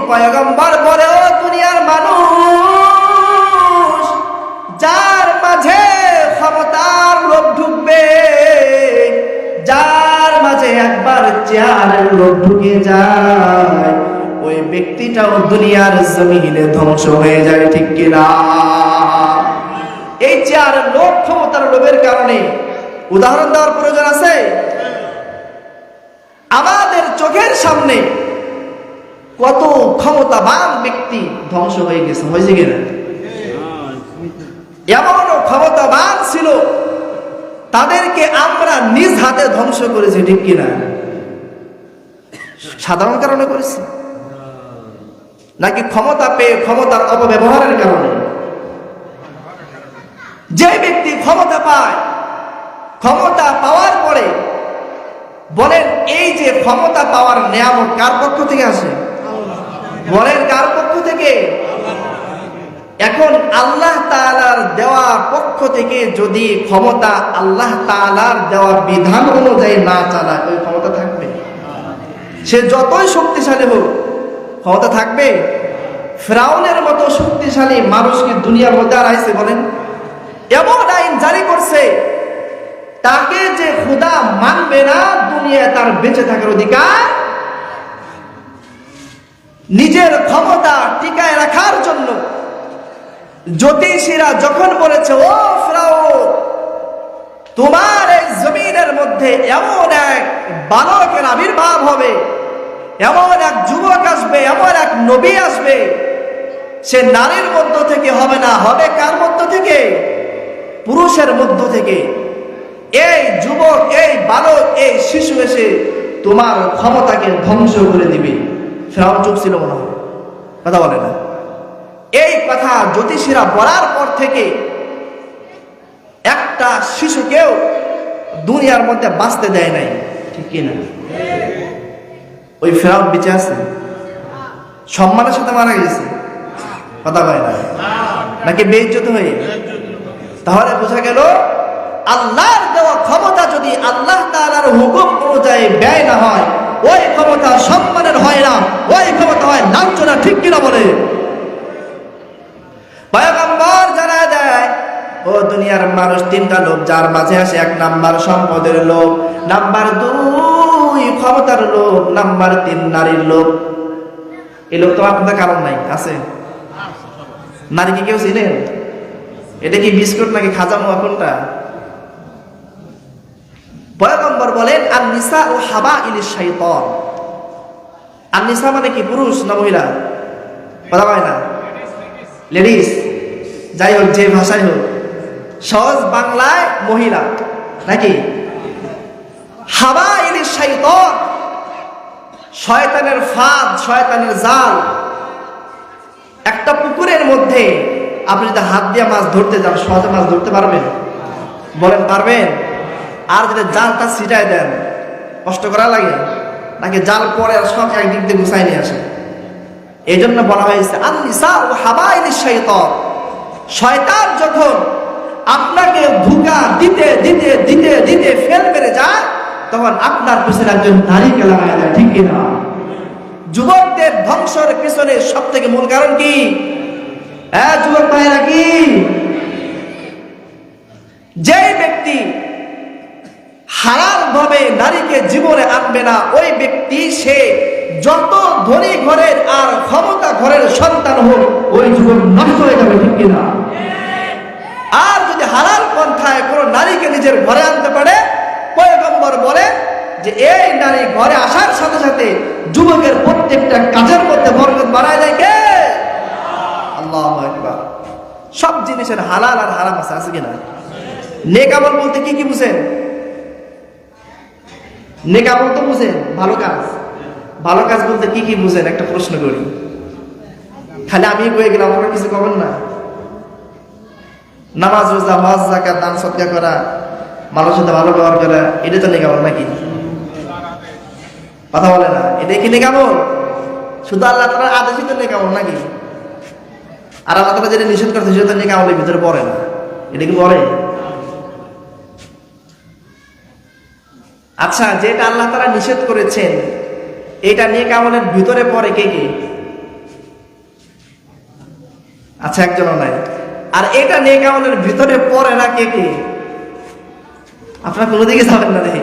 পয়গম্বর বলে, ও দুনিয়ার মানুষ, যার মাঝে ক্ষমতার লোভ ঢুকবে, যার মাঝে একবার চেয়ারের লোভ ঢুকে যায়, ওই ব্যক্তিটাও দুনিয়ার জমিনে ধ্বংস হয়ে যায়। ঠিক কিনা? এই চেয়ারের লোভ, ক্ষমতার লোভের কারণে উদাহরণ দেওয়ার প্রয়োজন আছে? আমাদের চোখের সামনে কত ক্ষমতাবান ব্যক্তি ধ্বংস হয়ে গেছে, হয়েছে কিনা? এমনও ক্ষমতাবান ছিল, তাদেরকে আমরা নিজ হাতে ধ্বংস করেছি। ঠিক কিনা? সাধারণ কারণে করেছি নাকি ক্ষমতা পেয়ে ক্ষমতার অপব্যবহারের কারণে? যে ব্যক্তি ক্ষমতা পায়, ক্ষমতা পাওয়ার পরে বলেন, এই যে ক্ষমতা পাওয়ার নিয়ামত কার পক্ষ থেকে আসে? বলেন, কার পক্ষ থেকে? এখন আল্লাহ তাআলার দেওয়া পক্ষ থেকে যদি ক্ষমতা আল্লাহ তাআলার দেওয়া বিধান অনুযায়ী না চালায়, ওই ক্ষমতা থাকবে? সে যতই শক্তিশালী হোক, ক্ষমতা থাকবে? ফিরআউনের মতো শক্তিশালী মানুষ কি দুনিয়ার মধ্যে আর আইছে? বলেন, এমন আইন জারি করছে, তাকে যে খোদা মানবে না, দুনিয়ায় তার বেঁচে থাকার অধিকার। নিজের ক্ষমতা টিকায় রাখার জন্য জ্যোতিষীরা যখন বলেছে, ও ফিরআউন, তোমার এই জমিনের মধ্যে এমন এক বালকের আবির্ভাব হবে, এমন এক যুবক আসবে, এমন এক নবী আসবে, সে নারীর মধ্য থেকে হবে না, হবে কার মধ্য থেকে? পুরুষের মধ্য থেকে। এই যুবক, এই বালক, এই শিশু এসে তোমার ক্ষমতাকে ধ্বংস করে দিবে। ফিরআউন চুপ ছিল, মনে হয় কথা বলে না। এই কথা জ্যোতিষীরা বলার পর থেকে একটা শিশুকেও দুনিয়ার মধ্যে বাঁচতে দেয় নাই। ঠিক কিনা? ওই ফিরআউন বেঁচে আছে? সম্মানের সাথে মারা গেছে? কথা বলে না নাকি বেইজ্জত হয়ে? তাহলে বোঝা গেল, আল্লাহর দেওয়া ক্ষমতা যদি আল্লাহ তাআলার হুকুম অনুযায়ী ব্যয় না হয়, ওই ক্ষমতা সম্মানের হয় না, ওই ক্ষমতা হয় লাঞ্ছনা। ঠিক কিনা বলে? পয়গম্বর জানায় দেয়, ও দুনিয়ার মানুষ, তিনটা লোক যার মাঝে আসে, 1 নাম্বার সম্পদের লোক, নাম্বার 2 ক্ষমতার লোক, নাম্বার 3 নারীর লোক। এই লোক তো আপনাদের কারণ নাই, আছে? নারী কি কেউ ছিলেন? এটা কি বিস্কুট নাকি খাজা মুয়া, কোনটা? পয়গম্বর বলেন, আন-নিসা ও হাবাইলিশ শাইতান। আন-নিসা মানে কি, পুরুষ না মহিলা? কথা হয় না, লেডিস। যাই হোক, যে ভাষায় হোক, সহজ বাংলায় মহিলা নাকি? হাবাইলিশ শাইতান, শয়তানের ফাঁদ, শয়তানের জাল। একটা পুকুরের মধ্যে আপনি যদি হাত দিয়ে মাছ ধরতে যান, সহজে মাছ ধরতে পারবেন? বলেন, পারবেন? আর যদি জালটা ছিটায় দেন, কষ্ট করা লাগে নাকি? জাল পরে আর সব একদিক দিয়ে গুছাই নিয়ে আসে। এই জন্য বলা হয়েছে আন-নিসা ও হাবাইলিশ শাইতান। শয়তান যখন আপনাকে ধোঁকা দিতে দিতে দিতে দিতে ফেল মেরে যায়, তখন আপনার পিছনে একজন নারীকে লাগায় দেয়। ঠিক কিনা? যুবকদের ধ্বংসের পিছনে সব থেকে মূল কারণ কি? যুবক ভাইরা, কি? যে ব্যক্তি হারাম ভাবে নারীকে জীবনে আনবে না, ওই ব্যক্তি সে যত ধনী ঘরের আর ক্ষমতা ঘরের সন্তান হোক, ওই যুবক নষ্ট হয়ে যাবে। ঠিক কিনা? আর যদি হালাল পন্থায় কোনো নারীকে নিজের ঘরে আনতে পারে, পয়গম্বর বলে যে এই নারী ঘরে আসার সাথে সাথে যুবকের প্রত্যেকটা কাজের মধ্যে বরকত বাড়ায় দেয়। কে? আল্লাহু আকবার। সব জিনিসের হালাল আর হারাম আছে, আছে কিনা? নেক আমল বলতে কি কি বুঝেন? নেক আমল তো বুঝেন, ভালো কাজ। ভালো কাজ বলতে কি কি বুঝেন? একটা প্রশ্ন করি, খালি আমি কয়ে গেলাম, আপনারা কিছু করবেন না? নামাজ, রোজা, হজ, যাকাত, দান সদকা করা, মানুষের সাথে ভালো ব্যবহার করা, এটা তো নেক আমল নাকি? কথা বলে না, এটা কি নেক আমল? শুধু আল্লাহ তাআলার আদেশই তো নেক আমল নাকি? আর আল্লাহ তাআলা যেটা নিষেধ করছে সেটা তো নেক আমলের ভিতরে পড়ে না। এটা কি পড়ে? আচ্ছা, যেটা আল্লাহ তাআলা নিষেধ করেছেন, এটা নেক আমলের ভিতরে পড়ে কে কে? আচ্ছা, একজনও নাই। আর এটা নেক আমলের ভিতরে পড়ে না কে কে? আপনারা কোনো দিকে যাবেন না দেখি,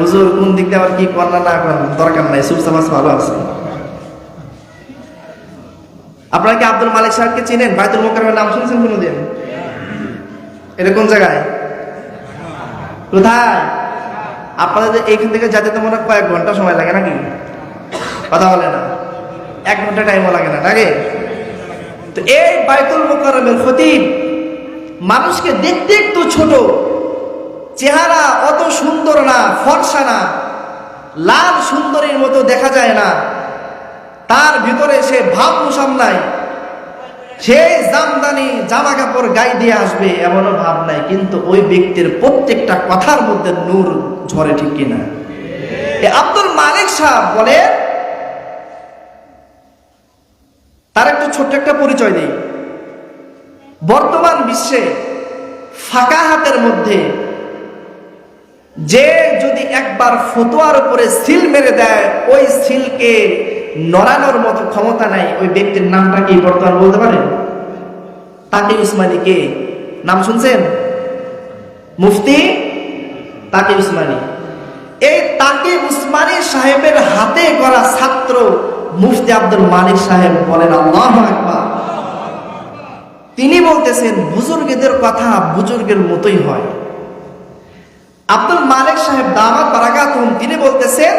হুজুর কোন দিক দিয়ে আবার কি করেন না করেন দরকার নাই, চুপচাপ ভালো আছে। আপনারা কি আব্দুল মালিক সাহেবকে চিনেন? বাইতুল মোকাররমের নাম শুনছেন কোনোদিন? এটা কোন জায়গায়, কোথায়? আপনাদের এইখান থেকে যেতে তো মনে হয় কয়েক ঘন্টা সময় লাগে নাকি? কথা বলে না, 1 ঘন্টা টাইমও লাগে না, লাগে? তো এই বাইতুল মোকাররমের খতিব মানুষকে দেখতে একটু ছোট, চেহারা অত সুন্দর না, ফর্সা না, লাল সুন্দরীর মতো দেখা যায় না, তার ভিতরে সে ভাব মুসাম নাই, সেই জামদানি জামা কাপড় গায়ে দিয়ে আসবে এমনও ভাব নাই, কিন্তু ওই ব্যক্তির প্রত্যেকটা কথার মধ্যে নূর ঝরে, ঠিক কিনা? আব্দুল মালিক সাহেব বলে, তার একটু ছোট্ট একটা পরিচয় দেই। বর্তমান বিশ্বে ফাঁকা হাতের মধ্যে যে যদি একবার ফতোয়ার উপরে সিল মেরে দেয়, ওই সিলকে নড়ানোর মতো ক্ষমতা নাই, ওই ব্যক্তির নামটা কি বর্তমান বলতে পারেন? তাকি উসমানী। কে নাম শুনছেন? মুফতি তাকি উসমানী। এই তাকি উসমানী সাহেবের হাতে গড়া ছাত্র মুফতি আব্দুল মালিক সাহেব বলেন আল্লাহু আকবার। তিনি বলতেছেন বুজুর্গদের কথা বুজুর্গের মতোই হয়। আব্দুল মালিক সাহেব দামাত বারাকাতুহুম তিনি বলতেছেন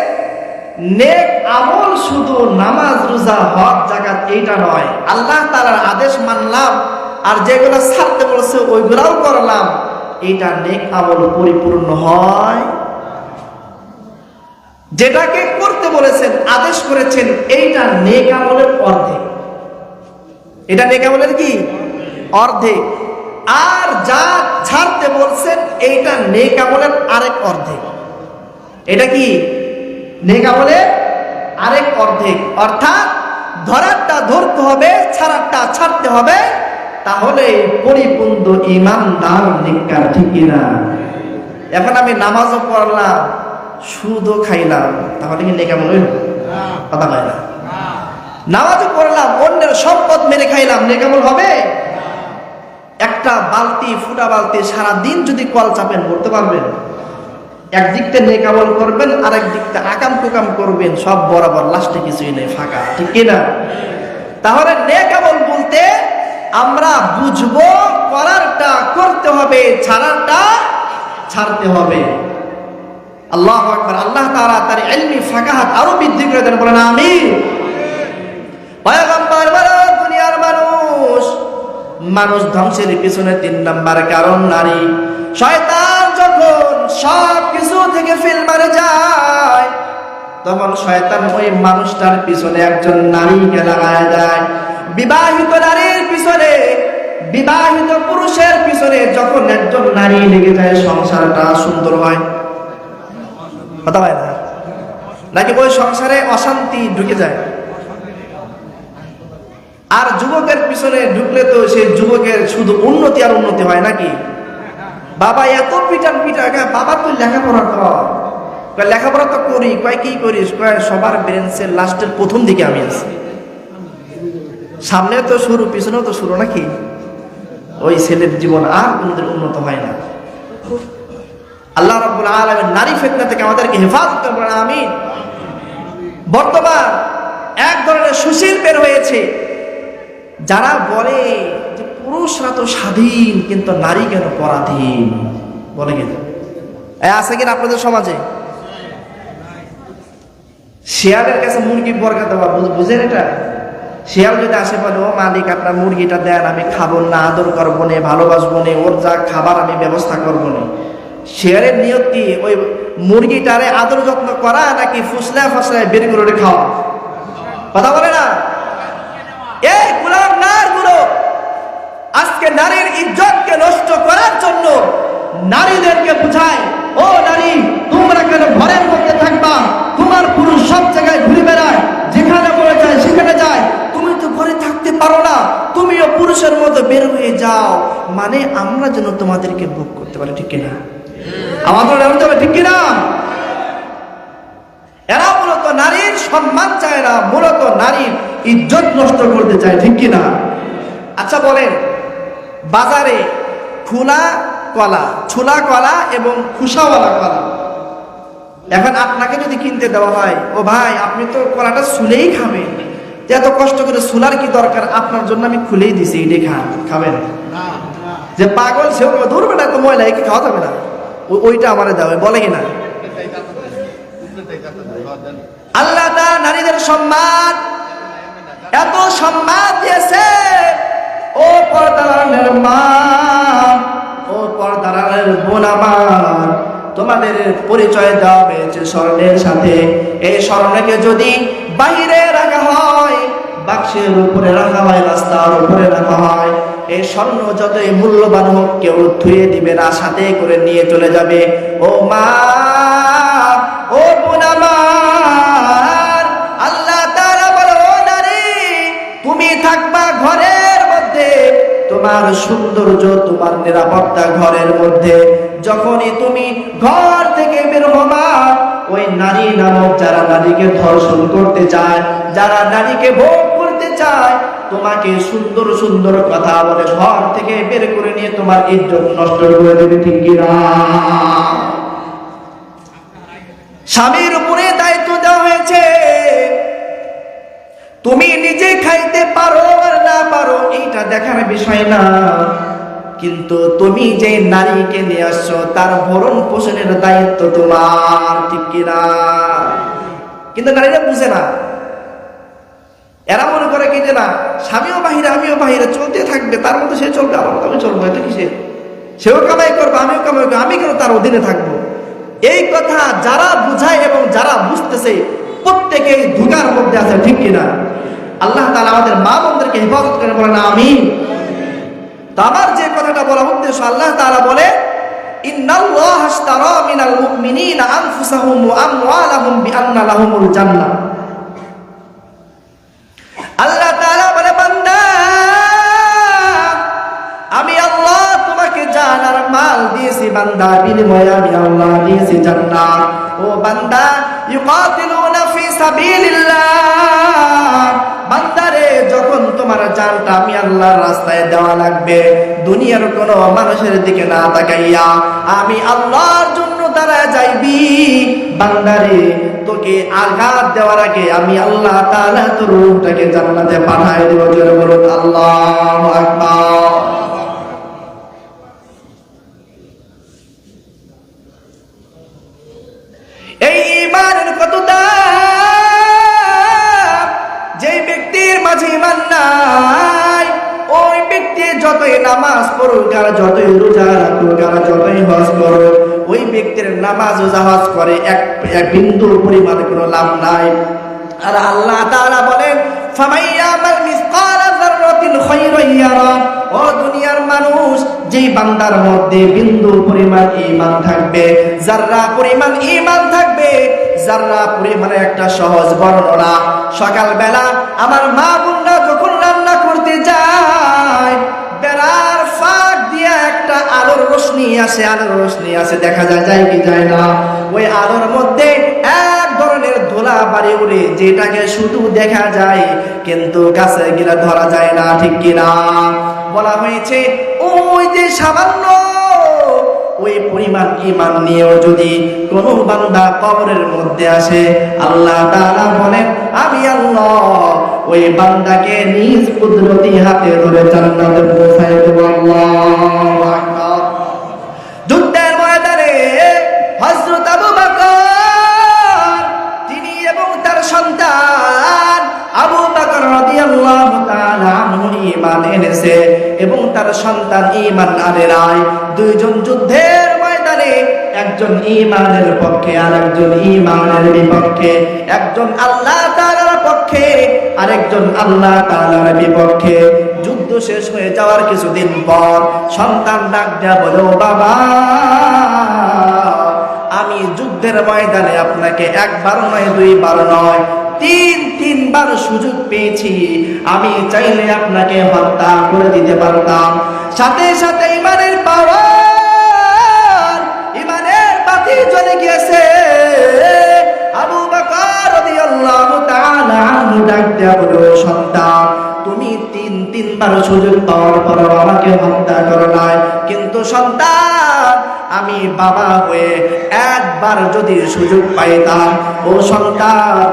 নেক আমল শুধু নামাজ রোজা হজ যাকাত এইটা নয়, আল্লাহ তাআলার আদেশ মানলাম আর যেগুলো ছাড়তে বলেছে ওইগুলাও করলাম, এইটা নেক আমল পরিপূর্ণ হয়। যেটাকে করতে বলেছেন আদেশ করেছেন এইটা নেক আমলের অর্ধেক, এটা নেক আমলের কি অর্ধেক। আর যা ছাড়তে বলছেন এইটা নেক আমলের আরেক অর্ধেক। এটা কি নেক আমলের আরেক অর্ধেক, অর্থাৎ ধরারটা ধরতে হবে, ছাড়ারটা ছাড়তে হবে, তাহলে পরিপূর্ণ ঈমানদার নেককার, ঠিক কিনা? এখন আমি নামাজও পড়লাম সুদও খাইলাম, তাহলে কি নেক আমল হইল? কথা হয় না। নামাজও পড়লাম অন্যের সম্পদ মেরে খাইলাম, নেক আমল হবে? একটা বালতি ফুটা বালতি সারাদিন যদি কল চাপেন করতে পারবেন? একদিকটা নেক আমল করবেন আর একদিকটা আকাম কুকাম করবেন, সব বরাবর, লাস্টে কিছুই নেই, ফাঁকা, ঠিক কিনা? তাহলে নেক আমল বলতে আমরা বুঝবো করারটা করতে হবে, ছাড়ারটা ছাড়তে হবে। আল্লাহু আকবার। আল্লাহ তাআলা তার ইলমি ফাকাহাত আরো বৃদ্ধি করে দেন, বলেন আমিন। পয়গম্বর বলে দুনিয়ার মানুষ ধ্বংসের পিছনে 3 নাম্বার কারণ নারী। শয়তান যখন সব কিছু থেকে ফেল মারে যায়, তখন শয়তান ওই মানুষটার পিছনে একজন নারীকে লাগায় দেয়। বিবাহিত নারীর পিছনে, বিবাহিত পুরুষের পিছনে যখন একজন নারী লেগে যায়, সংসারটা সুন্দর হয়? কথা হয় না? নাকি ওই সংসারে অশান্তি ঢুকে যায়? আর যুবকের পিছনে ঢুকলে তো সেই যুবকের শুধু উন্নতি আর উন্নতি হয় নাকি? বাবা এত পিটান বাবা তুই লেখাপড়া কর, লেখাপড়া তো করি, কি করিস? সবার বেঞ্চের লাস্টের প্রথম দিকে আমি আছি, সামনে তো শুরু পিছনেও তো শুরু, নাকি? ওই ছেলের জীবন আর কোনদিন উন্নত হয় না। আল্লাহ রাব্বুল আলামিন নারী ফিতনা থেকে আমাদেরকে হেফাজত করেন, আমিন। বর্তমান এক ধরনের সুশীল বের হয়েছে যারা বলে যে পুরুষরা তো স্বাধীন, কিন্তু নারী কেন পরাধীন? বলে কেন? আছে কিনা আপনাদের সমাজে? শিয়ালের কাছে মুরগি বর্গা দেওয়া, বুঝেন এটা? শিয়াল যদি আসে বলে ও মালিক আপনার মুরগিটা দেন, আমি খাবো না, আদর করবো না, ভালোবাসবো না, ওর যা খাবার আমি ব্যবস্থা করবো না। শিয়ালের নিয়ত কি ওই মুরগিটারে আদর যত্ন করা, নাকি ফুসলায় ফসলায় বের করে খাওয়া? কথা বলে না? এই গোলাম নার গুলো আজকে নারীর ইজ্জতকে নষ্ট করার জন্য নারীদেরকে বুঝায়, ও নারী তোমরা কেন ঘরের মধ্যে থাকবা? তোমার পুরুষ সব জায়গায় ঘুরে বেড়ায়, যেখানে বলে যায় সেখানে যায়, তুমি তো ঘরে থাকতে পারো না, তুমিও পুরুষের মতো বের হয়ে যাও। মানে আমরা যেন তোমাদেরকে ভোগ করতে পারি, ঠিক কিনা? আমাদের ঠিক কিনা? এরা মূলত নারীর সম্মান চায় না, মূলত নারীর ইজ্জত নষ্ট করতে চায়, ঠিক কিনা? আচ্ছা বলেন, বাজারে ছোলা কলা এবং খুসাওয়ালা কলা, এখন আপনাকে যদি কিনতে দেওয়া হয়, ও ভাই আপনি তো কলাটা ছুলেই খাবেন, এত কষ্ট করে ছুলার কি দরকার, আপনার জন্য আমি খুলেই দিছি, এটাই খাবেন। যে পাগল সেও দূর বেটা তো ময়লা একে খাওয়া যাবে না, ওইটা আমারে দেওয়া বলে কিনা। আল্লাহ তাআলা নারীদের সম্মান, এত সম্মান দিয়েছে। ও পর্দার মা, ও পর্দার বোন আমার, তোমাদের পরিচয় দেওয়া হয়েছে স্বর্ণের সাথে। এই স্বর্ণকে যদি বাহিরে রাখা হয়, বাক্সের উপরে রাখা হয়, রাস্তার উপরে রাখা হয়, এই স্বর্ণ যতই মূল্যবান হোক কেউ ধুয়ে দিবে না, সাথে করে নিয়ে চলে যাবে। ও মা, ও বোন আমার, আল্লাহ তাআলা বলে, ও নারী, তুমি থাকবা ঘরের মধ্যে, তোমার সৌন্দর্য, তোমার নিরাপত্তা ঘরের মধ্যে। যখনই তুমি ঘর থেকে বের হবা, ওই নারী নামক যারা নারীকে ধর্ষণ করতে চায়, যারা নারীকে ভোগ করতে চায়, তোমাকে সুন্দর সুন্দর কথা বলে ঘর থেকে বের করে নিয়ে তোমার ইজ্জত নষ্ট করে দেবে, ঠিক কিনা? স্বামীর উপরে দায়িত্ব দেওয়া হয়েছে, তুমি নিজে খাইতে পারো আর না পারো এইটা দেখার বিষয় না, কিন্তু তুমি যে নারীকে নিয়ে আসছো তার ভরণ পোষণের দায়িত্ব তোমার, ঠিক কিনা? কিন্তু নারীরা বুঝে না, এরা মনে করে কি যে না, স্বামীও বাহিরে আমিও বাহিরে, চলতে থাকবে, তার মতো সে চলবে, আমার মতো আমি চলবো, এটা কিসে, সেও কামাই করবে আমিও কামাই করবো, আমি কেন তার অধীনে থাকবো। এই কথা যারা বুঝায় এবং যারা বুঝতেছে প্রত্যেকেই ধোঁকার মধ্যে আছে, ঠিক কিনা? আল্লাহ তাআলা আমাদের মা বোনদেরকে হেফাজত করে বলেন আমিন। তো আমার যে কথাটা বলা উদ্দেশ্য, আল্লাহ তাআলা বলে, ইন্নাল্লাহা আশতারা মিনাল মুমিনিনা আনফুসাহুম ওয়া আমওয়ালাহুম বিআন্না লাহুমুল জান্নাহ। আল্লাহ তাআলা বলে, বান্দা, আমি আল্লাহ তোমাকে জান আর মাল দিয়েছি, বান্দা, বিনিময়ে আমি আল্লাহ দিয়েছি জান্নাত। ও বান্দা, ইউকাতিলুনা ফি সাবিলিল্লাহ, বান্দারে, যখন তোমার জানটা আমি আল্লাহর রাস্তায় দেওয়া লাগবে, দুনিয়ার কোনো মানুষের দিকে না তাকাইয়া আমি আল্লাহর জন্য দাঁড়ায় যাইবি, বান্দারে, তোকে আঘাত দেওয়ার আগে আমি আল্লাহ তাআলা তোর রূহটাকে জান্নাতে পাঠায় দেব। জোরে বলুন আল্লাহু আকবার। এই ঈমানের কত দাম! যে ব্যক্তির মাঝে ঈমান নাই, ওই ব্যক্তি যতই নামাজ পড়ুক আর যতই রোজা রাখুক আর যতই হজ করুক, ওই ব্যক্তির নামাজ রোজা হজ করে এক বিন্দু পরিমাণ কোনো লাভ নাই। আর আল্লাহ তাআলা বলেন, ফামাইয়ামাল মিসকালা যাররাতিন খায়রান ইয়ারা। ও দুনিয়ার মানুষ, যেই বান্দার মধ্যে বিন্দু পরিমাণ ঈমান থাকবে, যাররা পরিমাণ ঈমান থাকবে, যাররা পরিমাণে একটা সহজ বর্ণনা, সকালবেলা আমার মা বোনরা যখন রান্না করতে যায়, বেলার ফাঁক দিয়ে একটা আলোর রোশনি আসে, আলোর রোশনি আসে, দেখা যায় কি যায় না, ওই আলোর মধ্যে এক ধরনের ধুলা বাড়ি উড়ে, যেটাকে শুধু দেখা যায় কিন্তু কাছে গেলে ধরা যায় না, ঠিক কিনা? বলা হয়েছে, ওই যে সামান্য ওই পরিমাণ ঈমান নিয়েও যদি কোনো বান্দা কবরের মধ্যে আসে, আল্লাহ তাআলা বলেন, আমি আল্লাহ ওই বান্দাকে নিজ কুদরতি হাতে ধরে জান্নাতে পৌঁছায় দেব। আল্লাহু আকবার। যুদ্ধের ময়দানে হযরত আবু বকর, তিনি এবং তার সন্তান আবু বকর রাদিয়াল্লাহু তাআলা আনহু ঈমান এনেছে এবং তার সন্তান ঈমান আনে নাই। দুইজন যুদ্ধের ময়দানে, একজন ঈমানের পক্ষে আর একজন ঈমানের বিপক্ষে, একজন আল্লাহ তাআলার পক্ষে আর একজন আল্লাহ তাআলার বিপক্ষে। যুদ্ধ শেষ হয়ে যাওয়ার কিছুদিন পর সন্তান ডাক দেয়া বলে, বাবা, আমি যুদ্ধের ময়দানে আপনাকে একবার নয়, দুইবার নয়, তিনবার সুযোগ পেয়েছি, আমি চাইলে আপনাকে হত্যা করে দিতে পারতাম। সাথে সাথে ঈমানের পাওয়ার, ঈমানের বাতি জ্বলে গিয়েছে। আবু বকর রাদিয়াল্লাহু তাআলা আনহু ডাক দেয়া বলে, সন্তান, তুমি তিনবার সুযোগ পাওয়ার পরও আমাকে হত্যা করো নাই। কিন্তু সন্তান, আমি বাবা হয়ে একবার যদি সুযোগ পাইতাম, ও সন্তান,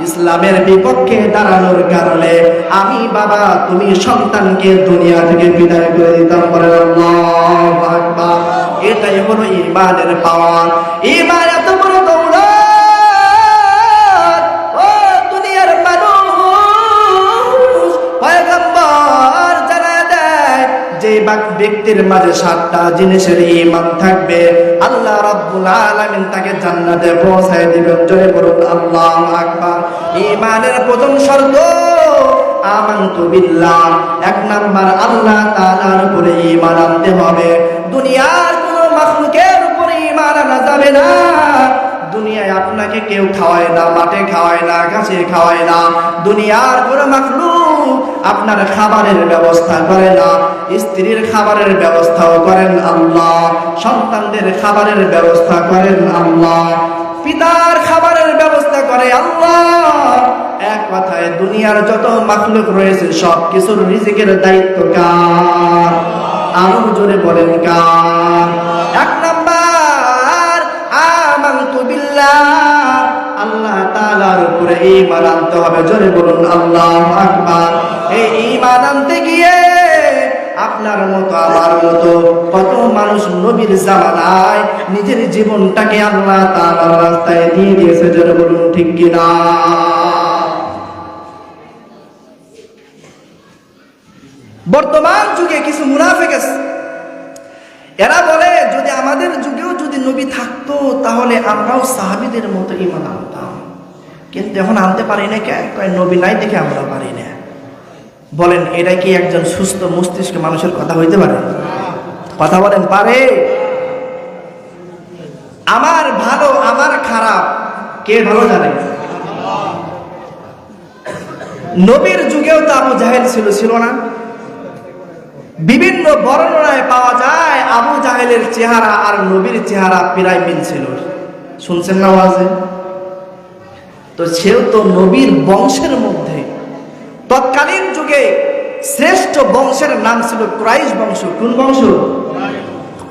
ইসলামের বিপক্ষে দাঁড়ানোর কারণে আমি বাবা তুমি সন্তানকে দুনিয়া থেকে বিদায় করে দিতাম। বলেন আল্লাহু আকবার। এটাই হলো ঈমানের পাওয়ার। ঈমান এত বড় দৌলত। ও দুনিয়ার মানুষ, পয়গম্বর জানায় দেয় যে ব্যক্তির মাঝে 7টা জিনিসের ঈমান থাকবে, আল্লাহ রাব্বুল আলামিন তাকে জান্নাতে পৌঁছায় দিবেন। জয় বলুন আল্লাহু আকবার। ঈমানের প্রথম শর্ত আমানতু বিল্লাহ। 1 নাম্বার, আল্লাহ তাআলার উপরে ঈমান আনতে হবে। দুনিয়ার কোনো মাখলুকের উপরে ঈমান আনা যাবে না। দুনিয়ায় আপনাকে কেউ খাওয়ায় না, মাঠে খাওয়ায় না, গাছে খাওয়ায় না। দুনিয়ার কোনো মাখলুক আপনার খাবারের ব্যবস্থা করে না। স্ত্রীর খাবারের ব্যবস্থাও করেন আল্লাহ, সন্তানদের খাবারের ব্যবস্থা করেন আল্লাহ, পিতার খাবারের ব্যবস্থা করে আল্লাহ। এক কথায় দুনিয়ার যত মাখলুক রয়েছে সব কিছুর রিজিকের দায়িত্ব কার? আরো জোরে বলেন কার? 1 নাম্বার, আমানতু বিল্লাহ। আল্লাহ তাআলার উপরে ঈমান আনতে হবে। জোরে বলুন আল্লাহু আকবার। এই ঈমান আনতে গিয়ে আপনার মতো আমার মতো কত মানুষ নবীর জামানায় নিজের জীবনটাকে আল্লাহ তাআলার রাস্তায় দিয়ে দিয়েছে। জোরে বলুন ঠিক কিনা? বর্তমান যুগে কিছু মুনাফিক আছে, এরা বলে যদি আমাদের যুগেও যদি নবী থাকতো তাহলে আমরাও সাহাবীদের মতো ঈমান আনতাম, কিন্তু এখন আনতে পারি না। কয় নবী নাই দেখে আমরা পারি না। বলেন এটা কি একজন সুস্থ মস্তিষ্ক মানুষের কথা হইতে পারে? কথা বলেন পারে? আমার ভালো আমার খারাপ কে ভালো জানে? নবীর যুগেও তো আবু জাহেল ছিল না? বিভিন্ন বর্ণনায় পাওয়া যায় আবু জাহেলের চেহারা আর নবীর চেহারা প্রায় মিল ছিল। শুনছেন না ওয়াজে? তো সেও তো নবীর বংশের মধ্যে। তৎকালীন যুগে শ্রেষ্ঠ বংশের নাম ছিল কুরাইশ বংশ। কোন বংশ?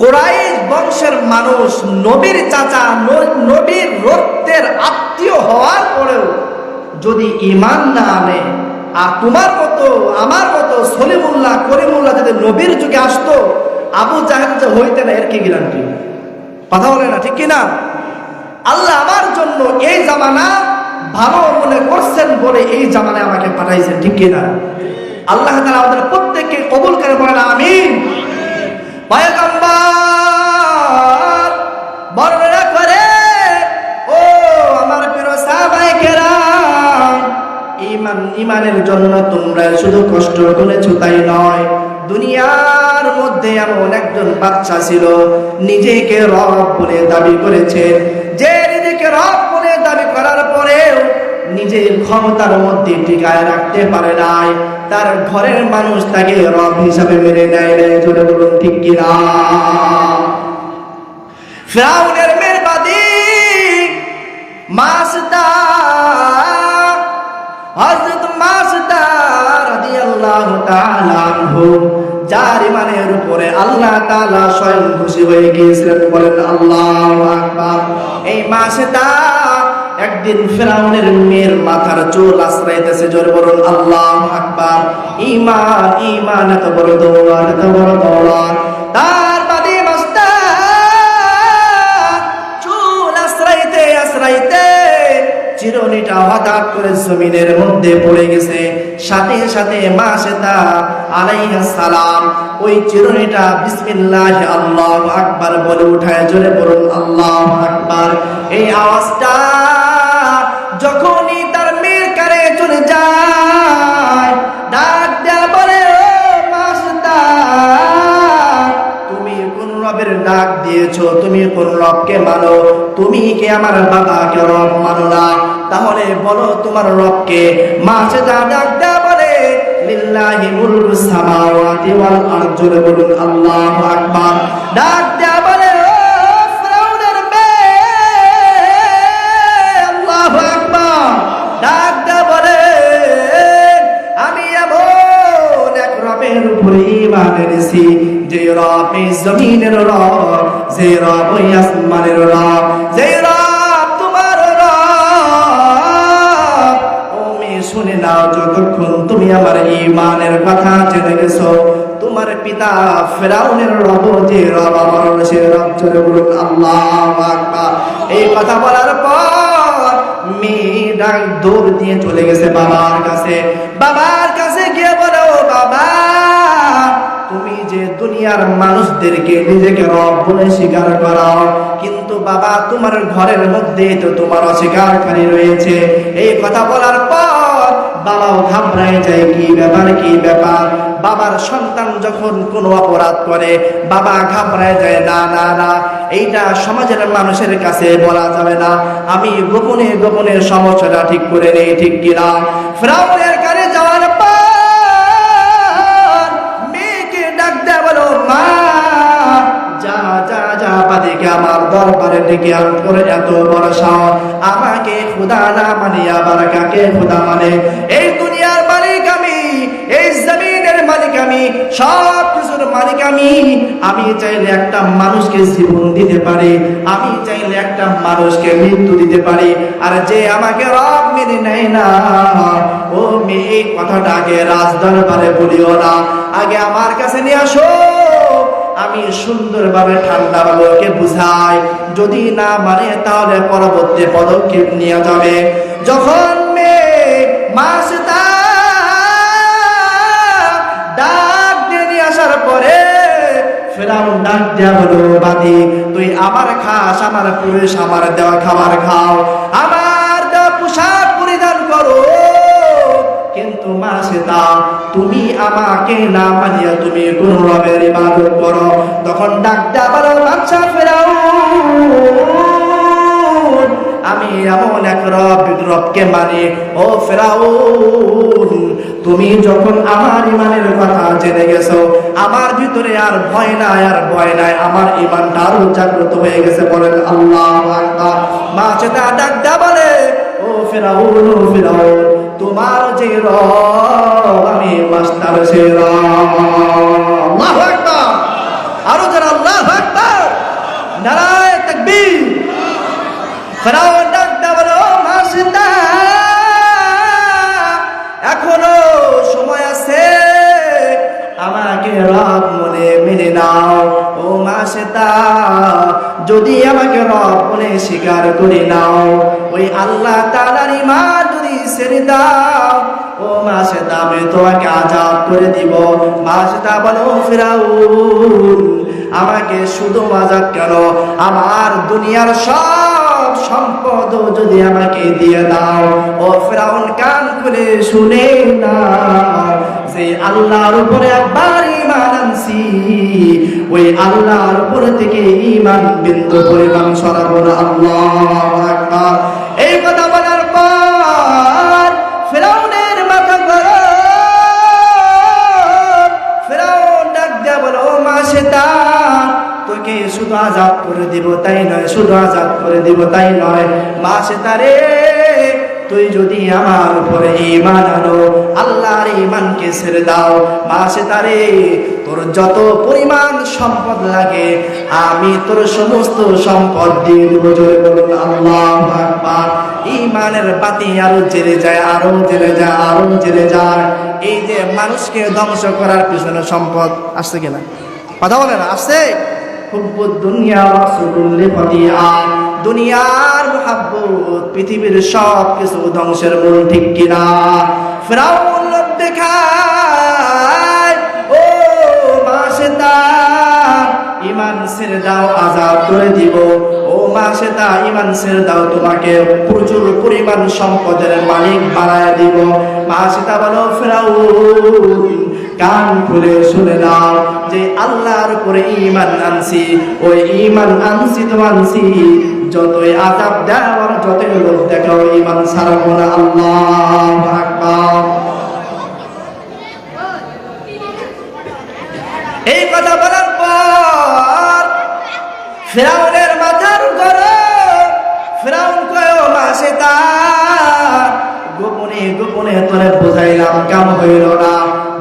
কুরাইশ বংশের মানুষ নবীর চাচা, নবীর রক্তের আত্মীয় হওয়ার পরেও যদি ঈমান না আনে, আর তোমার মতো আমার মতো সলিমুল্লাহ করিমুল্লাহ যদি নবীর যুগে আসতো, আবু জাহেল যে হইতে না, এর কি গ্যারান্টি? কথা বলে না ঠিক কিনা? আল্লাহ আমার জন্য এই জামানা ভালো মনে করছেন বলে এই জামানায় আমাকে পাঠাইছেন, ঠিক কিনা? আল্লাহ তাআলা আমাদের প্রত্যেককে কবুল করে বলেন আমিন। পয়গম্বর বর্ণনা করে, ও আমার প্রিয় সাহাবায়ে কেরাম, ঈমানের জন্য তোমরা শুধু কষ্ট করেছো তাই নয়, দুনিয়ার মধ্যে এমন একজন বাচ্চা ছিল নিজেকে রব বলে দাবি করেছে, যে নিজেকে রব বলে দাবি করার পরেও নিজের ক্ষমতার মধ্যে টিকায় রাখতে পারে নাই। তার ঘরের মানুষ তাকে রব হিসাবে মেনে নেয় নাই। জোরে বলুন ঠিক কিনা? ফিরআউনের মেরবাদি মাসদা, হযরত মাসদা রাদিয়াল্লাহু তাআলা আনহু, যার ঈমানের উপরে আল্লাহ তাআলা স্বয়ং খুশি হয়ে গিয়েছিলেন। বলেন আল্লাহু আকবার। এই মাসদা একদিন ফিরআউনের মেয়ের মাথার চুল আশ্রাইতেছে। জোরে বলুন আল্লাহু আকবার। ঈমান, ঈমান এত বড় দৌলত, এত বড় দৌলত। তার বাদী মাসদা চুল আশ্রাইতে আশ্রাইতে চিরুনিটা হঠাৎ করে জমিনের মধ্যে পড়ে গেছে। সাথে সাথে মাসদা আলাইহিস সালাম ওই চিরুনিটা বিসমিল্লাহ আল্লাহু আকবার বলে উঠায়। জোরে বলুন আল্লাহু আকবার। এই আওয়াজটা যখনই তার মেয়ের কানে চলে যায়, ডাক দেয়া বলে, ও মাসদা, তুমি কোন রবের ডাক দিয়েছো? তুমি কোন রবকে মানো? তুমি কি আমার বাবাকে রব মানো না? তাহলে বলো তোমার রবকে। মাসদা ডাক দেয়া বলে, লিল্লাহি মুলকুস সামাওয়াতি ওয়াল আরদ। জোরে বলুন আল্লাহু আকবার। ডাক দেয়া বলে, ও ফিরআউনের মেয়ে, আল্লাহু আকবার। ডাক দেয়া বলে, আমি এমন উপরে ঈমান এনেছি, যে রব এই জমিনের রব, যে রব ওই আসমানের রব, যে রব তোমার রব। ও মেয়ে শুনে নাও, যতক্ষণ তুমি আমার ঈমানের কথা জেনে গেছো, তোমার পিতা ফেরাউনের রব যে রব, আমার সে রব। জোরে বলুন আল্লাহু আকবার। এই কথা বলার পর মেয়ে ডাক দৌড় দিয়ে চলে গেছে বাবার কাছে। বাবার কাছে গিয়ে বলো, বাবা তুমি যে দুনিয়ার মানুষদেরকে নিজেকে রব বলে স্বীকার করাও, কিন্তু বাবা তোমার ঘরের মধ্যে তো তোমার অস্বীকারকারী রয়েছে। এই কথা বলার পর বাবাও ঘাবড়ায় যায়, কি ব্যাপার কি ব্যাপার। বাবার সন্তান যখন কোনো অপরাধ করে বাবা ঘাবড়ায় যায়, না না না, এইটা সমাজের মানুষের কাছে বলা যাবে না, আমি গোপনে গোপনে সমস্যাটা ঠিক করে নেই, ঠিক কিনা। ফেরাউনের কাছে যাওয়ার পর মেয়েকে ডাক দেয়া বলো, মা যা যা যা বাদিকে আমার দরবারে ডেকে আন করে, এত বড় সাহস, আমাকে খোদা না মানে আবার কাকে খোদা মানে? এই দুনিয়ার মালিক আমি, এই জমিনের মালিক আমি, সব কিছুর মালিক আমি। আমি চাইলে একটা মানুষকে জীবন দিতে পারি, আমি চাইলে একটা মানুষকে মৃত্যু দিতে পারি, আর যে আমাকে রব মেনে নেয় না, ও মেয়ে এই কথাটা আগে রাজ দরবারে বলিও না, আগে আমার কাছে নিয়ে আসো, আমি সুন্দরভাবে ঠান্ডাভাবে ওকে বুঝাই, যদি না মানে তাহলে পরবর্তী পদক্ষেপ নিয়ে যাবে। যখন মেয়ে মাসিতা ডাক দিয়ে নিয়ে আসার পরে ফেরাউন ডাক দেয়া বলো, বাদি তুই আমার খাস, আমার পুরুষ, আমার দেওয়া খাবার খাও, আমার দেওয়া পোশাক পরিধান করো, কিন্তু মাসিতা তুমি আমাকে না মানিয়া তুমি কোন রবের ইবাদত করো। তখন ডাক দেয়া বলো, বাচ্চা ফেরাউন, আমি এমন এক রবকে মানি। ও ফেরাউন, তুমি যখন আমার ইমানের কথা জেনে গেছো, আমার ভিতরে আর ভয় নাই, আর ভয় নাই, আমার ইমানটা আরো জাগ্রত হয়ে গেছে। বলেন আল্লাহু আকবার। মা সেটা ডাক দেয়া বলে, ও ফেরাউন, ও ফেরাউন, তোমার যে রব আমি মাস্টার সে রব। আল্লাহু আকবার। আরো যারা আল্লাহু আকবার, নারায়ে তাকবীর। ফেরাউন ডাক দেয়া বলো, মাসিতা এখনো সময় আছে, আমাকে রব মনে মেনে নাও। ও মাসিতা যদি আমাকে রব মনে স্বীকার করে নাও, ওই আল্লাহ তাআলার ঈমান যদি ছেড়ে দাও, ও মাসিতা আমি তোমাকে আযাব করে দিব। মাসিতা বলো, ফেরাউন আমাকে শুধু আযাব কেন, আমার দুনিয়ার সব সম্পদ যদি আমাকে দিয়ে দাও। ও ফেরাউন কান খুলে শুনে না, যে আল্লাহর উপরে একবার ঈমান আনছি, ওই আল্লাহর উপর থেকে ঈমান বিন্দু পরিমাণ সরাবো না। আল্লাহু আকবার। এই কথা বলার পর ফেরাউনের মাথা গরম। ফেরাউন ডাক দেয়া বলো, মাসিতা তোকে শুধু আযাব করে দিব তাই নয়, শুধু আযাব করে দিব তাই নয়, মাসিতা রে তুই যদি আমার উপরে ঈমান আনো, আল্লাহর ঈমানকে ছেড়ে দাও, মাসিতা রে তোর যত পরিমাণ সম্পদ লাগে আমি তোর সমস্ত সম্পদ দিয়ে দেব। জোরে বলুন আল্লাহু আকবার। ঈমানের বাতি আরো জ্বলে যায়, আরো জ্বলে যায়, আরো জ্বলে যায়। এই যে মানুষকে ধ্বংস করার পিছনে সম্পদ আসছে কিনা, কথা বলে না, আসছে। হুব্বুদ দুনিয়া ওয়াসুদুল লিফাতিয়া, দুনিয়ার মুহাব্বত পৃথিবীর সব কিছু ধ্বংসের মূল, ঠিক কিনা। ফেরাউন লোভ দেখায়, ও মাসিতা ঈমান ছেড়ে দাও, আযাব করে দিব। ও মাসিতা ঈমান ছেড়ে দাও, তোমাকে প্রচুর পরিমাণ সম্পদের মালিক বানায় দিব। মাসিতা বলো, ফেরাউন কান খুলে শুনে নাও, যে আল্লাহর উপরে ঈমান আনছি, ওই ঈমান আনছি তো আনছি, যতই আযাব দেওয়ার যতই লোভ দেখাও ঈমান ছাড়বো না। আল্লাহু আকবার। এই কথা বলার পর ফেরাউনের মাথার গরম। ফেরাউন কয়, ও মাসিতা গোপনে গোপনে তোরে বোঝাইলাম, কাম হইল না,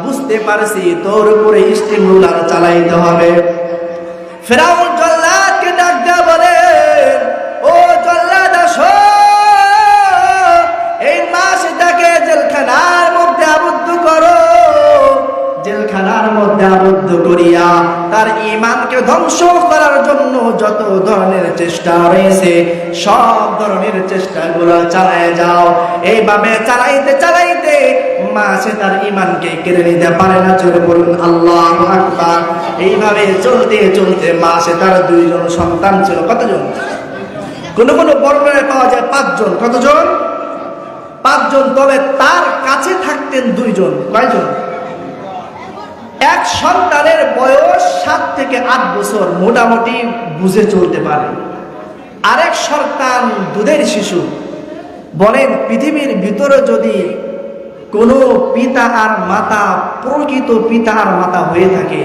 বুঝতে বুঝতে পারছি তোর উপরে স্টিমুলার চালাইতে হবে। ফেরাউন জল্লাদকে ডাক দেয়া বলে, ও জল্লাদ আসো, এই মাছটাকে জেলখানার মধ্যে আবদ্ধ করো। জেলখানার মধ্যে আবদ্ধ করিয়া তার ঈমানকে ধ্বংস করার জন্য যত ধরনের চেষ্টা রয়েছে সব ধরনের চেষ্টাগুলো চালায় যাও। এইভাবে চালাইতে চালাইতে মাছে তার ঈমানকে কেড়ে নিতে পারে না। জোরে বলুন আল্লাহু আকবার। এইভাবে চলতে চলতে মাছে তার 2 জন সন্তান ছিল। কতজন? কোন কোন বর্ণনায় পাওয়া যায় 5 জন। কতজন? 5 জন। তবে তার কাছে থাকতেন 2 জন। কয়জন? এক সন্তানের বয়স 7 থেকে 8 বছর, মোটামুটি বুঝে চলতে পারে। আরেক সন্তান দুধের শিশু। বলেন পৃথিবীর ভিতরে যদি কোনো পিতা আর মাতা প্রকৃত পিতা আর মাতা হয়ে থাকে,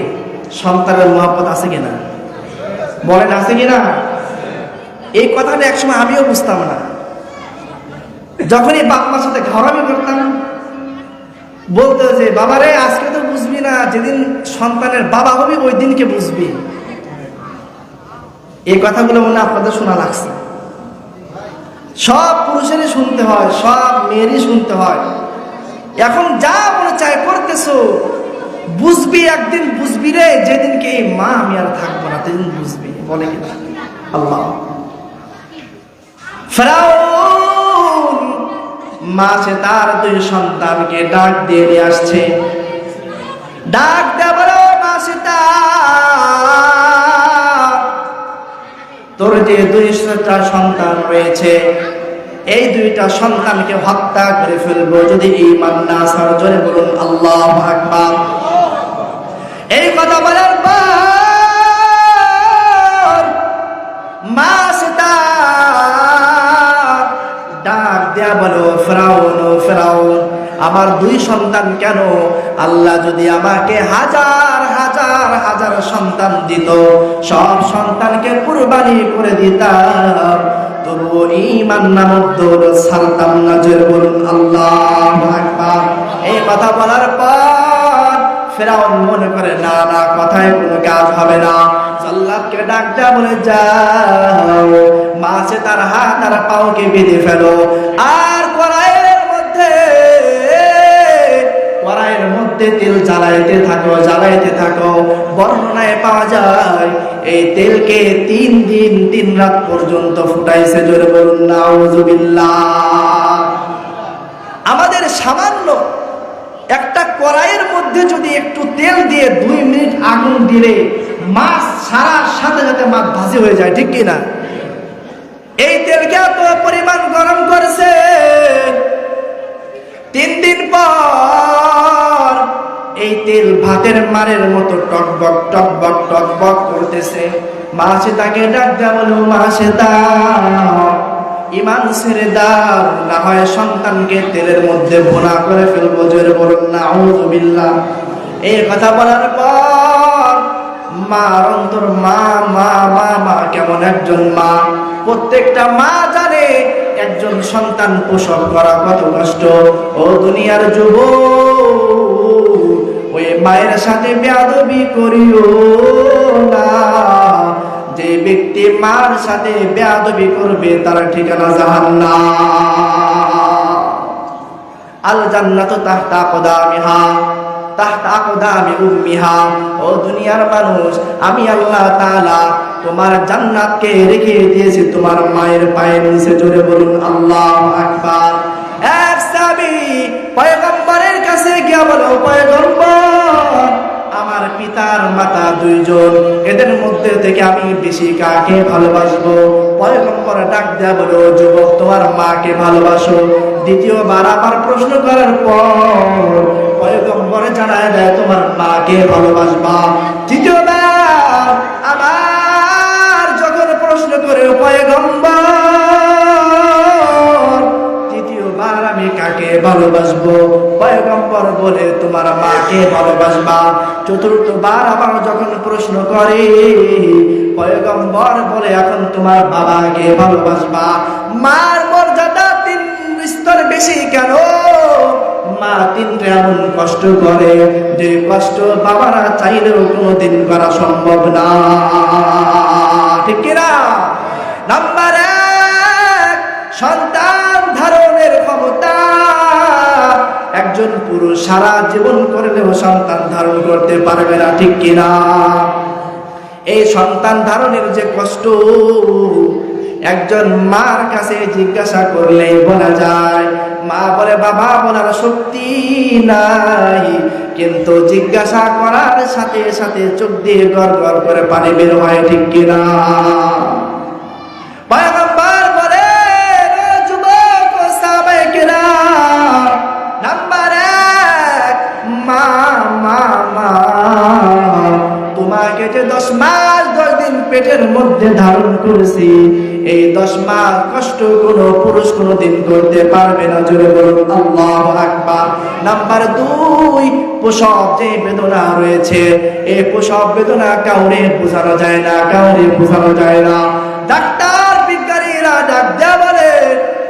সন্তানের মহব্বত আছে কিনা? বলেন আছে কিনা? এই কথাটা একসময় আমিও বুঝতাম না। যখনই বাপ মার সাথে ঘরামি করতাম, বলতো যে বাবারে আজকে তো বুঝবি না, যেদিন সন্তানের বাবা হবি ওই দিনকে বুঝবি। এই কথাগুলো মনে আপনাদের শোনা লাগছে। সব পুরুষেরই শুনতে হয়, সব মেয়েরই শুনতে হয়। এখন যা মনে চায় করতেছো, বুঝবি একদিন, বুঝবি রে, যেদিনকে এই মা আমি আর থাকবো না সেদিন বুঝবি। বলে কিনা আল্লাহ। ফেরাউন মাছে তার 2 সন্তানকে ডাক দিয়ে নিয়ে আসছে। ডাক দেয়া বলো, মাছেটা তোর যে 2টা সন্তান রয়েছে, এই 2টা সন্তানকে হত্যা করে ফেলবো যদি ঈমান না ছাড়ো। জোরে বলুন আল্লাহু আকবার। এই কথা বলার পর মাছেটা ডাক দেয়া বলো, ফেরাউন ও ফেরাউন, আমার 2 সন্তান কেন? আল্লাহ যদি আমাকে হাজার হাজার হাজার সন্তান দিত, সব সন্তানকে কুরবানি করে দিতাম, তবুও ঈমান নামক দৌলত ছাড়তাম না। জোরে বলুন আল্লাহু আকবার। এই কথা বলার পর ফেরাউন মনে করে না না, কথায় কোনো কাজ হবে না। জল্লাদকে ডাক দেয়া বলে, যাও মাছে তার হাত আর পাওকে বেঁধে ফেলো, আর কড়াইয়ের মধ্যে তেল জ্বালাইতে থাকো, জ্বালাইতে থাকো। বর্ণনায় পাওয়া যায় এই তেলকে 3 দিন 3 রাত পর্যন্ত ফুটাইছে। জোরে বলুন নাউযুবিল্লাহ। আমাদের সামান্য একটা কড়াইয়ের মধ্যে যদি একটু তেল দিয়ে 2 মিনিট আগুন দিলে মাছ ছাড়ার সাথে সাথে মাছ ভাজি হয়ে যায়, ঠিক কিনা? এই তেলকে এত পরিমাণ গরম করেছে। 3 দিন পর এই তেল ভাতের মারের মতো টকবক টকবক টকবক করতেছে। মাছে তাকে ডাক দেয়া বলো, মাছে দাও, ঈমান ছেড়ে দাও, না হয় সন্তানকে তেলের মধ্যে ভুনা করে ফেলবো। জোরে বলুন নাউযুবিল্লাহ। এই কথা বলার পর মার অন্তর মা মা মা মা কেমন একজন মা, প্রত্যেকটা মা জানে একজন সন্তান প্রসব করা কত কষ্ট। ও দুনিয়ার যুবক, ওই মায়ের সাথে বেয়াদবি করিও না। যে ব্যক্তি মার সাথে বেয়াদবি করবে তার ঠিকানা জাহান্নাম। আল জান্নাতু তাহতা আকদামিহা, তাহতা আকদামি উম্মিহা। ও দুনিয়ার মানুষ, আমি আল্লাহ তাআলা তোমার জান্নাতকে রেখে দিয়েছি তোমার মায়ের পায়ের নিচে। জোরে বলুন আল্লাহু আকবার। এক সাহাবী পয়গম্বরের কাছে গিয়ে বলে, পয়গম্বর, আমার পিতার মাতা 2 জন, এদের মধ্যে থেকে আমি বেশি কাকে ভালোবাসবো? পয়গম্বর ডাক দেয়া বলে, যুবক, তোমার মাকে ভালোবাসো। দ্বিতীয়বার আবার প্রশ্ন করার পর পয়গম্বর জানায় দেয়, তোমার মাকে ভালোবাসবা। তৃতীয়বার আবার যখন প্রশ্ন করে পয়গম্বর, তৃতীয়বার আমি কাকে ভালোবাসবো? পয়গম্বর বলে, তোমার মাকে ভালোবাসবা। চতুর্থবার আবার যখন প্রশ্ন করে, পয়গম্বর বলে, এখন তোমার বাবাকে ভালোবাসবা। মার মর্যাদা 3 স্তর বেশি কেন? মা তিনটে এমন কষ্ট করে যে কষ্ট বাবারা চাইলেও কোনোদিন করা সম্ভব না, ঠিক কিনা? নাম্বার 1, সন্তান ধারণের ক্ষমতা। একজন পুরুষ সারা জীবন করলেও সন্তান ধারণ করতে পারবে না, ঠিক কিনা? এই সন্তান ধারণের যে কষ্ট, একজন মার কাছে জিজ্ঞাসা করলেই বলা যায়। মা বলে বাবা বলার শক্তি নাই, কিন্তু জিজ্ঞাসা করার সাথে সাথে চোখ দিয়ে গড় গড় করে পানি বের হয়, ঠিক কিনা? পয়গম্বর বলে যুবক ও সাহাবায়ে কেরাম, নাম্বার 1, মা মা মা তোমাকে যে 10 মাস 10 দিন পেটের মধ্যে ধারণ করেছি, এই 10 মাস কষ্ট কোনো পুরুষ কোনোদিন করতে পারবে না, জোরে বলুন আল্লাহু আকবার। নাম্বার 2, প্রসব যে বেদনা রয়েছে, এই প্রসব বেদনা কাউরে বোঝানো যায় না, কাউরে বোঝানো যায় না। ডাক্তার বিজ্ঞানীরা ডাক দেয়া বলে,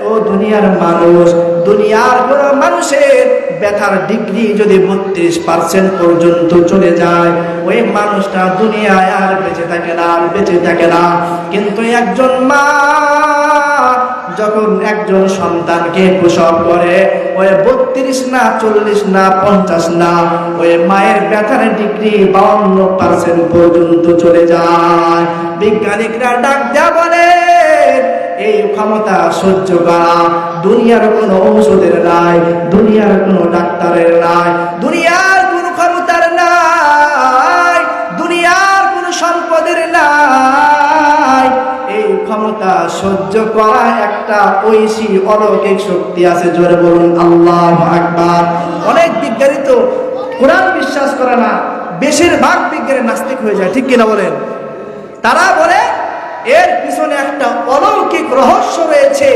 ও দুনিয়ার মানুষ, দুনিয়ার কোন মানুষের ব্যথার ডিগ্রি যদি 32% পর্যন্ত চলে যায়, ওই মানুষটা দুনিয়ায় আর বেঁচে থাকে না, আর বেঁচে থাকে না। কিন্তু একজন মা যখন একজন সন্তানকে প্রসব করে, ওই 32 না 40 না 50 না, ওই মায়ের ব্যথার ডিগ্রি 52% পর্যন্ত চলে যায়। বিজ্ঞানিকরা ডাক দেয়া বলে, এই ক্ষমতা সহ্য করা দুনিয়ার কোনো ঔষধের নাই, দুনিয়ার কোনো ডাক্তারের নাই, দুনিয়ার কোনো ক্ষমতার নাই, দুনিয়ার কোনো সম্পদের নাই। এই ক্ষমতা সহ্য করা একটা ঐশী অলৌকিক শক্তি আছে, জোরে বলুন আল্লাহু আকবার। অনেক বিজ্ঞানী তো কোরআন বিশ্বাস করে না, বেশিরভাগ বিজ্ঞানী নাস্তিক হয়ে যায়, ঠিক কিনা বলেন? তারা বলে এর পিছনে একটা অলৌকিক রহস্য রয়েছে,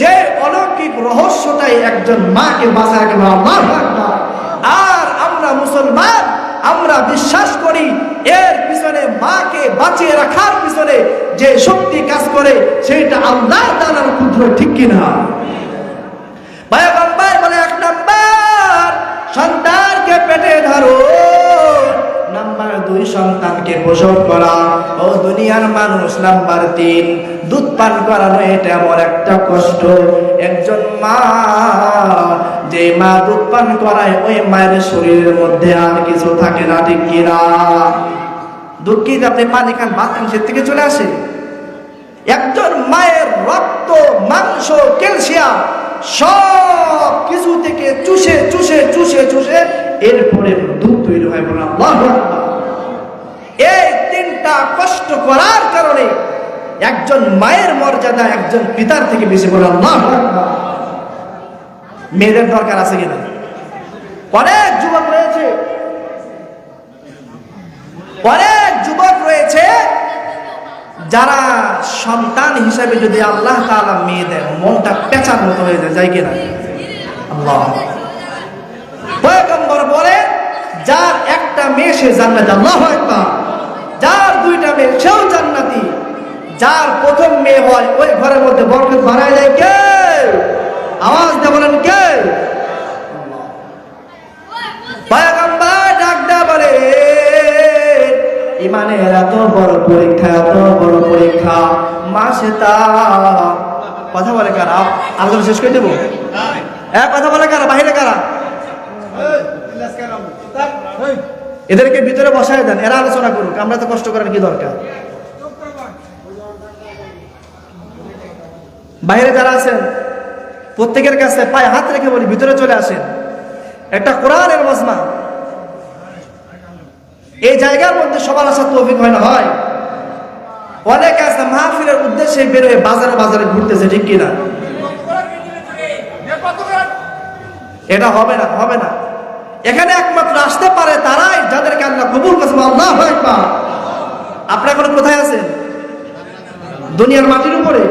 যে অলৌকিক রহস্যটাই একজন মাকে বাঁচায় রাখে, আল্লাহু আকবার। আর আমরা মুসলমান, আমরা বিশ্বাস করি এর পিছনে মাকে বাঁচিয়ে রাখার পিছনে যে শক্তি কাজ করে সেটা আল্লাহ তাআলার কুদরত, ঠিক কিনা? পয়গম্বর বলে 1 নাম্বার সন্তানকে পেটে ধরো, নাম্বার 2 সন্তানকে প্রসব করা, ও দুনিয়ার মানুষ। নাম্বার 3 দুধ পান করানো, এটা এমন একটা কষ্ট। একজন মা, যে মা দুধ পান করায়, ওই মায়ের শরীরের মধ্যে আর কিছু থাকে না, ঠিক কিনা? দুধ কি আপনি পানি খান, ভাত খান, সে থেকে চলে আসে? একজন মায়ের রক্ত, মাংস, ক্যালসিয়াম সব কিছু থেকে চুষে চুষে চুষে চুষে এরপরে দুধ তৈরি হয়, বলে আল্লাহু আকবার। এই 3টা কষ্ট করার কারণে একজন মায়ের মর্যাদা একজন পিতার থেকে বেশি, বলে আল্লাহু আকবার। মেয়েদের দরকার আছে কিনা? অনেক যুবক রয়েছে, অনেক যুবক রয়েছে যারা সন্তান হিসাবে যদি আল্লাহ তাআলা মেয়ে দেন, মনটা পেঁচার মতো হয়ে যায় কিনা? আল্লাহ। পয়গম্বর বলে, যার একটা মেয়ে সে জান্নাতি, আল্লাহু আকবার। যার 2টা মেয়ে সেও জান্নাতি। যার প্রথম মেয়ে হয়, ওই ঘরের মধ্যে বরকত বাড়ায় যায় কে? আওয়াজ দিয়ে বলেন কে? পয়গম্বর ডাক দেয়া বলে, ইমানের এত বড় পরীক্ষা, এত বড় পরীক্ষা, মাসে তা কথা বলে কারা? আলোচনা শেষ করে দেবো? কথা বলে কারা? বাহিরে কারা? এদেরকে ভিতরে বসায় দেন, এরা আলোচনা করুক, আমরা তো কষ্ট করার কি দরকার? বাইরে যারা আছেন প্রত্যেকের কাছে পায়ে হাত রেখে বলি, ভিতরে চলে আসেন। একটা কোরআনের মজমা, এই জায়গার মধ্যে সবার আসার তৌফিক হয় না, হয়? অনেকে আছে মাহফিলের উদ্দেশ্যে বেরোয় বাজারে বাজারে ঘুরতেছে, ঠিক কিনা? এটা হবে না, হবে না। এখানে একমাত্র আসতে পারে তারাই যাদেরকে আল্লাহ কবুল করেছেন, আল্লাহু আকবার। আপনারা এখন কোথায় আছেন? দুনিয়ার মাটির উপরে,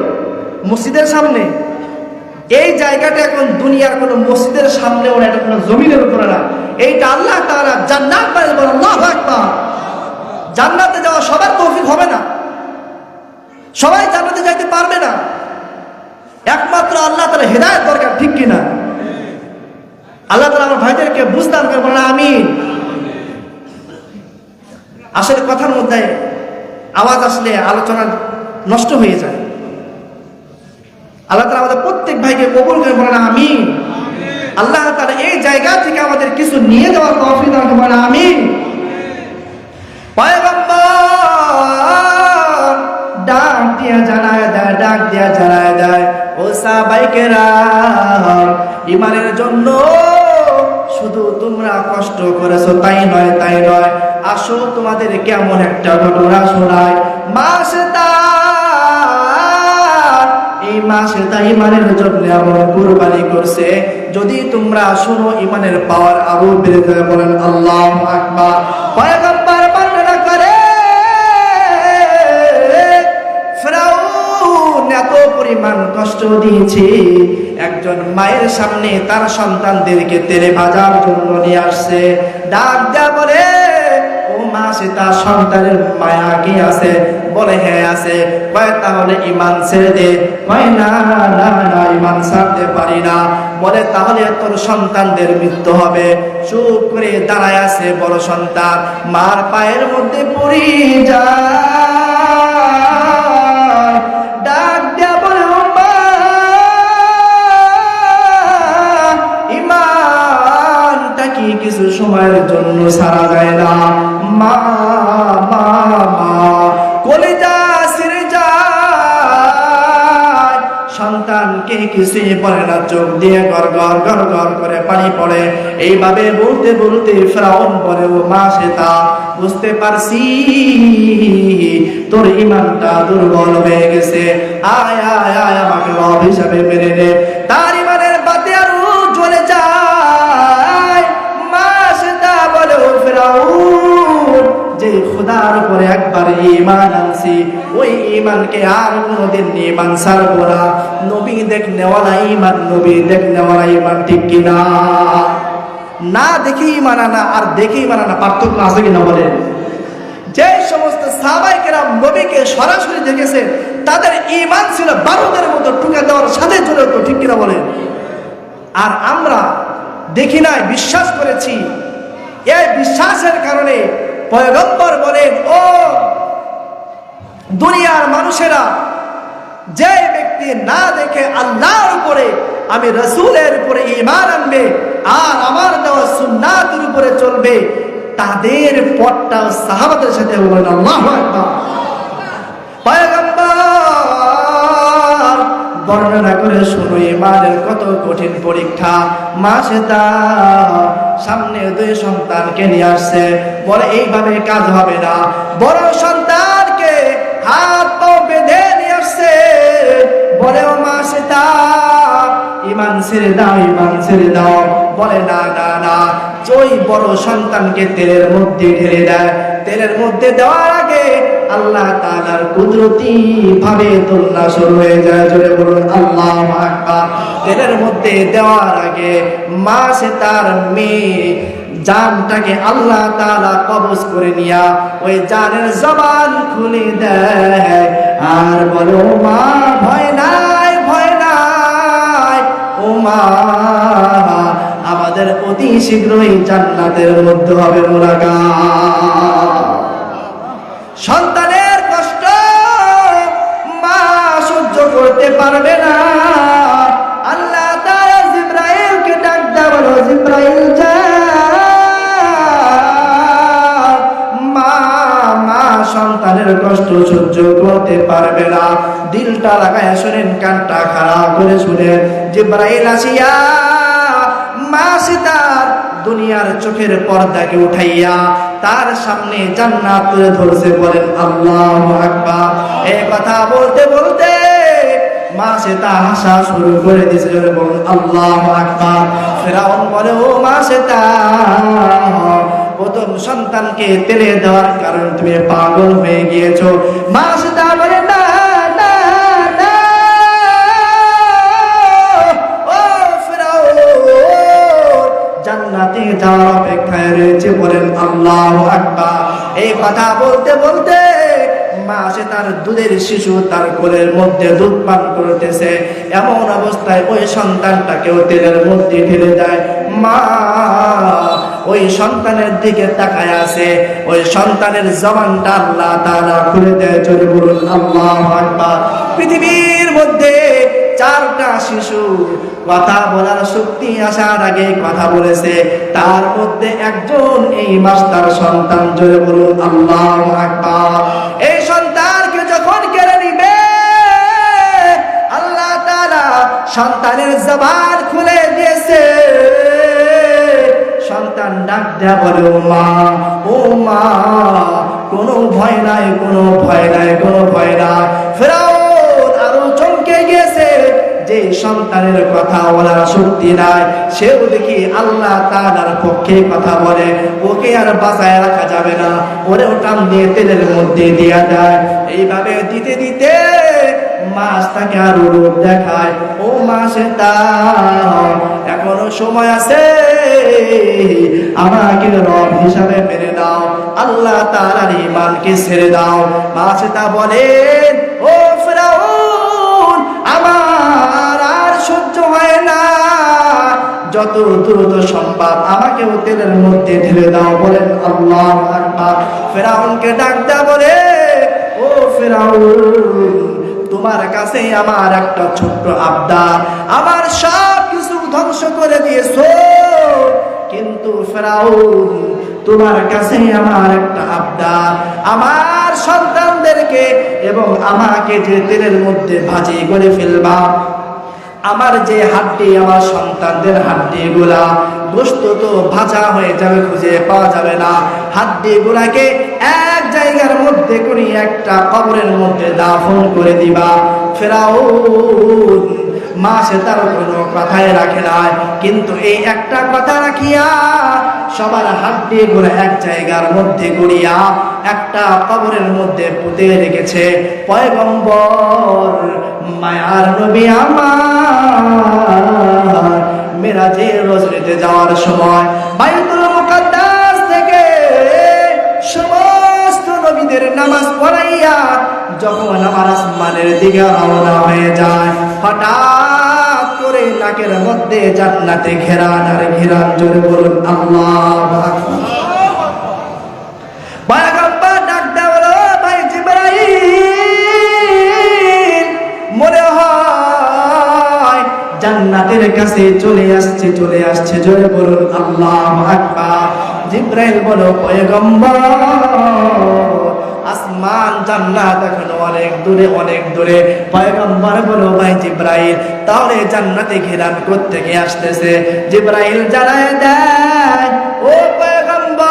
মসজিদের সামনে। এই জায়গাটা এখন দুনিয়ার কোন মসজিদের সামনে ওরা, এটা কোন জমিনের উপরে না, এইটা আল্লাহ তাআলা জান্নাত বানিয়ে বলেন আল্লাহু আকবার। জান্নাতে যাওয়া সবার তৌফিক হবে না, সবাই জান্নাতে যাইতে পারবে না, একমাত্র আল্লাহ তাআলা হেদায়েত দরকার, ঠিক কিনা? আল্লাহ তাআলা আমার ভাইদেরকে বুঝদান করে বলেন আমিন। আসলে কথার মধ্যে আওয়াজ আসলে আলোচনা নষ্ট হয়ে যায়। আল্লাহ তাআলা আমাদের প্রত্যেক ভাইকে কবুল করে বলেন আমিন। আল্লাহ তাআলা এই জায়গা থেকে আমাদের কিছু নিয়ে যাওয়ার তৌফিক দান করুন আমিন। পয়গম্বর ডাক দিয়া জানায় দেয় ও সাহাবায়ে কেরাম, ঈমানের জন্য শুধু তোমরা কষ্ট করেছো তাই নয়, আসো তোমাদের কেমন একটা ঘটনা শোনায়। এই মাসেটা ঈমানের জন্য এমন কুরবানি করছে, যদি তোমরা শোনো ঈমানের পাওয়ার আরো বেড়ে যাবে। বলেন আল্লাহু আকবার। পয়গম্বর বর্ণনা করে ফিরআউন এত পরিমাণ কষ্ট দিয়েছে, একজন মায়ের সামনে তার সন্তানদেরকে তেলে ভাজার জন্য নিয়ে আসছে। ডাক দেয়া বলে ও মা, সে তার সন্তানের মায়া কি আছে? বলে হ্যাঁ আছে। কয় তাহলে ঈমান ছেড়ে দে। কয় না ঈমান ছাড়তে পারি না। বলে তাহলে তোর সন্তানদের মৃত্যু হবে। চুপ করে দাঁড়ায় আছে বড় সন্তান, মার পায়ের মধ্যে পড়ে যায়। ডাক দেয়া বলে ও মা, ঈমানটা কি কিছু সময়ের জন্য ছাড়া যায় না? মা কলিজা ছিঁড়ে যায়। সন্তানকে কিছুই বলে না, চোখ দিয়ে গড় করে পানি পড়ে। এইভাবে বলতে ফিরআউন বলে ও মা, সেটা বুঝতে পারছি তোর ঈমানটা দুর্বল হয়ে গেছে। আয় আমাকে রব হিসাবে মেনে নে। তার ঈমানের বাতি আরো জ্বলে যায়। মা সেটা বলে ও ফিরআউন, যে খোদার উপরে একবার ঈমান আনছি, ওই ঈমানকে আর কোনোদিন ঈমান ছাড়বো না। নবী দেখনেওয়ালা ঈমান, ঠিক কিনা? না দেখে ঈমান আনা আর দেখে ঈমান আনা পার্থক্য আছে কিনা বলেন? যে সমস্ত সাহাবায়ে কেরাম নবীকে সরাসরি দেখেছে, তাদের ঈমান ছিল বারুদের মতো টুকে দেওয়ার সাথে জুড়ে তো, ঠিক কিনা বলেন? আর আমরা দেখি নাই, বিশ্বাস করেছি। এই বিশ্বাসের কারণে পয়গম্বর বলেন ও দুনিয়ার মানুষেরা, যে ব্যক্তি না দেখে আল্লাহর উপরে, আমি রাসূলের উপরে ঈমান আনবে আর আমার দেওয়া সুন্নাতের উপরে চলবে, তাদের পথটা সাহাবাদের সাথে বলেন আল্লাহু আকবার। পয়গম্বর বর্ণনা করে শুনো ঈমানের কত কঠিন পরীক্ষা। মা সেটা সামনে দুই সন্তানকে নিয়ে আসছে, বলে এইভাবে কাজ হবে না। বড় সন্তানকে হাত পা বেঁধে নিয়ে আসছে, বলে ও মা সেটা ঈমান ছেড়ে দাও। বলে না, ওই বড় সন্তানকে তেলের মধ্যে ঢেলে দেয়। তেলের মধ্যে দেওয়ার আগে আল্লাহ তাআলার কুদরতি ভাবে দোলনা শুরু হয়ে যায়। জোরে বলুন আল্লাহু আকবার। তেলের মধ্যে দেওয়ার আগে মা সে তার মেয়ে জানটাকে আল্লাহ তাআলা কবজ করে নিয়া ওই জানের জবান খুলে দেয় আর বলে ও মা, ভয় নাই, ও মা, আমাদের অতি শীঘ্রই জান্নাতের মধ্যে হবে মুলাকাত। সন্তানের কষ্ট মা সহ্য করতে পারবে না। আল্লাহ তাআলা জিবরাইলকে ডাক দেয়া বলো, জিবরাইল যা। মা সন্তানের কষ্ট সহ্য করতে পারবে না। দিলটা লাগায় শুনেন, কানটা খারাপ করে শুনেন। জিবরাইল আসিয়া মা সীতার দুনিয়ার চোখের পর্দাকে উঠাইয়া তার সামনে জান্নাত তুলে ধরছে। বলেন আল্লাহু আকবার। এই কথা বলতে বলতে মা সীতা হাসা শুরু করে দিয়েছে। বলুন আল্লাহু আকবার। ফিরআউন বলে ও মা সীতা, প্রথম সন্তানকে তেলে দেওয়ার কারণে তুমি পাগল হয়ে গিয়েছো। মা সীতা বলে না, জান্নাতে যাওয়ার অপেক্ষায় রয়েছে। বলেন আল্লাহু আকবার। এই কথা বলতে বলতে মা সে তার দুধের শিশু তার কোলের মধ্যে দুধ পান করতেছে। এমন অবস্থায় ওই সন্তানটাকেও তেলের মধ্যে ঢেলে দেয়। মা ওই সন্তানের দিকে তাকায় আছে, ওই সন্তানের জবানটা আল্লাহ তাআলা খুলে দেয়। জোরে বলুন আল্লাহু আকবার। পৃথিবীর মধ্যে 4টা শিশু কথা বলার শক্তি আসার আগে কথা বলেছে, তার মধ্যে একজন এই মাস্টার সন্তান। জোরে বলুন আল্লাহু আকবার। এই সন্তানকে যখন কেড়ে নিবে আল্লাহ তাআলা সন্তানের জবান খুলে দিয়েছে। সন্তান ডাক দেয়া বলে, ও মা, ও মা, কোনো ভয় নাই, কোনো ভয় নাই, কোনো ভয় নাই। ফেরাউন আরো চমকে গিয়েছে যে সন্তানের কথা বলার শক্তি নাই, সেও দেখি আল্লাহ তাআলার পক্ষে কথা বলে, ওকে আর বাঁচায় রাখা যাবে না, ওরেও টান দিয়ে তেলের মধ্যে দিয়া দেয়। এইভাবে দিতে দিতে মাছ তাকে আরো রূপ দেখায়। ও মাছ, এখনো সময় আছে, আমাকে রব হিসাবে মেনে নাও, আল্লাহ তাআলার ঈমানকে ছেড়ে দাও। মাছ তা বলে, ও ফেরাউন, আমার আর সহ্য হয় না, যত দ্রুত সম্ভব আমাকে তেলের মধ্যে ঢেলে দাও। বলেন আল্লাহু আকবার। ফেরাউনকে ডাক দেয়া বলে, ও ফেরাউন, তোমার কাছে আমার একটা ছোট্ট আবদার, আমার সব কিছু ধ্বংস করে দিয়েছো, কিন্তু ফেরাউন তোমার কাছে আমার একটা আবদার, আমার সন্তানদেরকে এবং আমাকে যে তেলের মধ্যে ভাজি করে ফেলবা, আমার যে হাড্ডি, আমার সন্তানদের হাড্ডি গুলা, গোশত তো ভাজা হয়ে যাবে, খুঁজে পাওয়া যাবে না, হাড্ডি গুলাকে এক জায়গার মধ্যে করে একটা কবরের মধ্যে দাফন করে দিবা। ফেরাউন মাসে তার কোনো কথাই রাখে নাই, কিন্তু এই একটা কথা রাখিয়া সবার হাড্ডি গুলা এক জায়গার মধ্যে করিয়া একটা কবরের মধ্যে পুঁতে রেখেছে। পয়গম্বর মায়ার নবী আমার মিরাজে রজনীতে যাওয়ার সময় বাইতুল মুকাদ্দাস থেকে সমস্ত নবীদের নামাজ পড়াইয়া যখন আমার আসমানের দিকে রওনা হয়ে যায়, হঠাৎ করে নাকের মধ্যে জান্নাতে ঘেরান আর ঘেরান। জোরে বলুন আল্লাহু আকবার। পয়গম্বর ডাক দেয়া বলো, ভাই জিবরাইল, মনে হয় জান্নাতের কাছে চলে আসছে, চলে আসছে। জোরে বলুন আল্লাহু আকবার। জিবরাইল বলো, পয়গম্বর, আসমান জান্নাত এখনো অনেক দূরে, অনেক দূরে। পয়গম্বর বলো, ভাই জিবরাইল, তাহলে জান্নাতে ঘেরান কোত্থেকে আসতেছে? জিবরাইল জানায় দেয়, ও পয়গম্বর,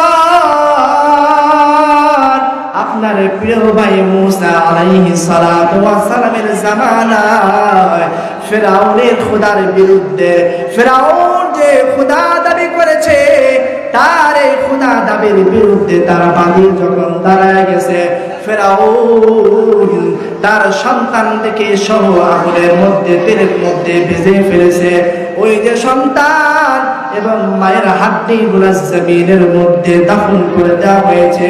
আপনার প্রিয় ভাই মুসা আলাইহিস সালাতু ওয়াস সালামের জামানায় ফিরআউনের খোদার বিরুদ্ধে, ফিরআউন যে খোদা দাবি করেছে, তার এই খোদা দাবির বিরুদ্ধে তার বাদী যখন দাঁড়ায় গেছে, ফিরআউন তার সন্তানকে সহ আগুনের মধ্যে, তেলের মধ্যে ভেজে ফেলেছে। ওই যে সন্তান এবং মায়ের হাড্ডি গুলা জমিনের মধ্যে দাফন করে দেওয়া হয়েছে।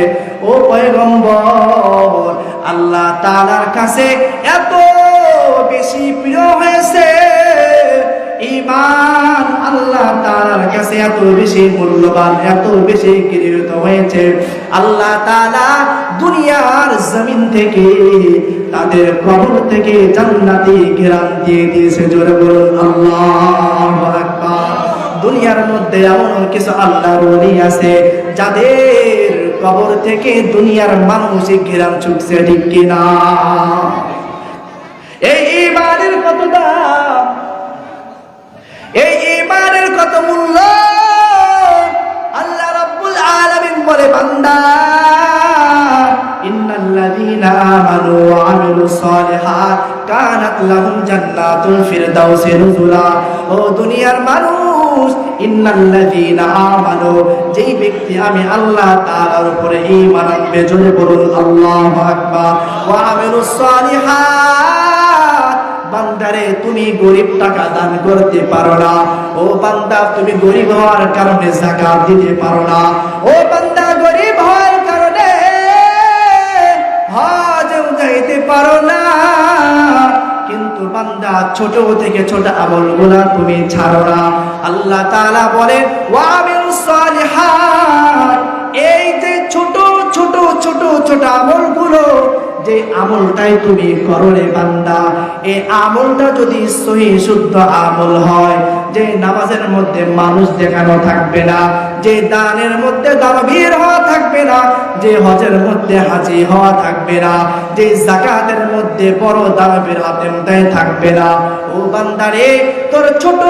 ও পয়গম্বর, আল্লাহ তাআলার কাছে এত বেশি প্রিয় হয়েছে ঈমান, আল্লাহ তাআলার কাছে এত বেশি মূল্যবান, এত বেশি গৃহীত হয়েছে, আল্লাহ তাআলা দুনিয়ার জমিন থেকে তাদের কবর থেকে জান্নাতি ঘেরান দিয়ে দিয়েছে। জোরে বলুন আল্লাহু আকবার। দুনিয়ার মধ্যে এমন কিছু আল্লাহর ওলি আছে যাদের কবর থেকে দুনিয়ার মানুষ ঘেরান ছুটছে, ঠিক কিনা? এই ঈমানের কত দাম, এই ঈমানের কত মূল্য! আল্লাহ রাব্বুল আলামিন বলে, বান্দা, ইন্নাল্লাযীনা আমানু ওয়া আমিলুস সালিহাত কানাত লাহুম জান্নাতুল ফিরদাউসি নুজুলা। ও দুনিয়ার মানুষ, ইন্নাল্লাযীনা আমানু, যেই ব্যক্তি আমি আল্লাহ তাআলার উপরে ঈমান আনবে, জোরে বলুন আল্লাহু আকবার, ওয়া আমিলুস সালিহাত। বান্দারে, তুমি গরিব টাকা দান করতে পারো না, ও বান্দা তুমি গরিব হওয়ার কারণে যাকাত দিতে পারো না, ও বান্দা গরিব হওয়ার কারণে হজেও যাইতে পারো না, কিন্তু বান্দা ছোট থেকে ছোট আমলগুলা তুমি ছাড়ো না। আল্লাহ তাআলা বলেন ওয়া আমিলুস সালিহাত, এই যে ছোট ছোট ছোট ছোট আমলগুলো, যে আমলটাই তুমি করো রে বান্দা, এই আমলটা যদি সহি শুদ্ধ আমল হয়, যে নামাজের মধ্যে মানুষ দেখানো থাকবে না, যে দানের মধ্যে দানবীর হওয়া থাকবে না, যে হজের মধ্যে হাজি হওয়া থাকবে না, যে যাকাতের মধ্যে বড় দানবীর হাতেমটাই থাকবে না, ও বান্দারে তোর ছোট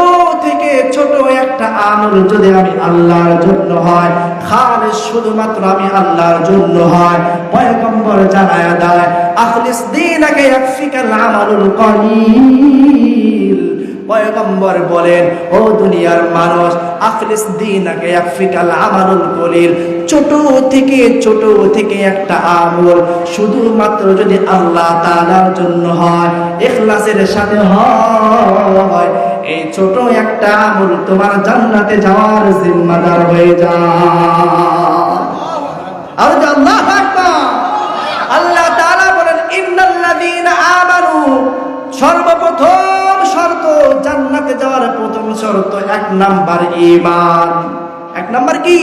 থেকে ছোট একটা আমল যদি আমি আল্লাহর জন্য হয়, খালিস শুধুমাত্র আমি আল্লাহর জন্য হয়, পয়গম্বর জানায়া দেয় আখলিস দীনাকা ইয়াকফিকাল আমালুল কলিল। পয়গম্বর বলেন ও দুনিয়ার মানুষ, আখলিস দীনাকা ইয়াকফিকাল আমালুল কলিল, ছোট থেকে একটা আমল শুধুমাত্র যদি আল্লাহ তাআলার জন্য হয়, ইখলাসের সাথে হয়, এই ছোট একটা আমল তোমার জান্নাতে যাওয়ার জিম্মাদার হয়ে যায়। আর আল্লাহু আকবার। আল্লাহ তাআলা বলেন ইন্নাল্লাযীনা আমানু, সর্বপ্রথম শর্ত জান্নাতে যাওয়ার প্রথম শর্ত 1 নাম্বার ঈমান। 1 নাম্বার কি?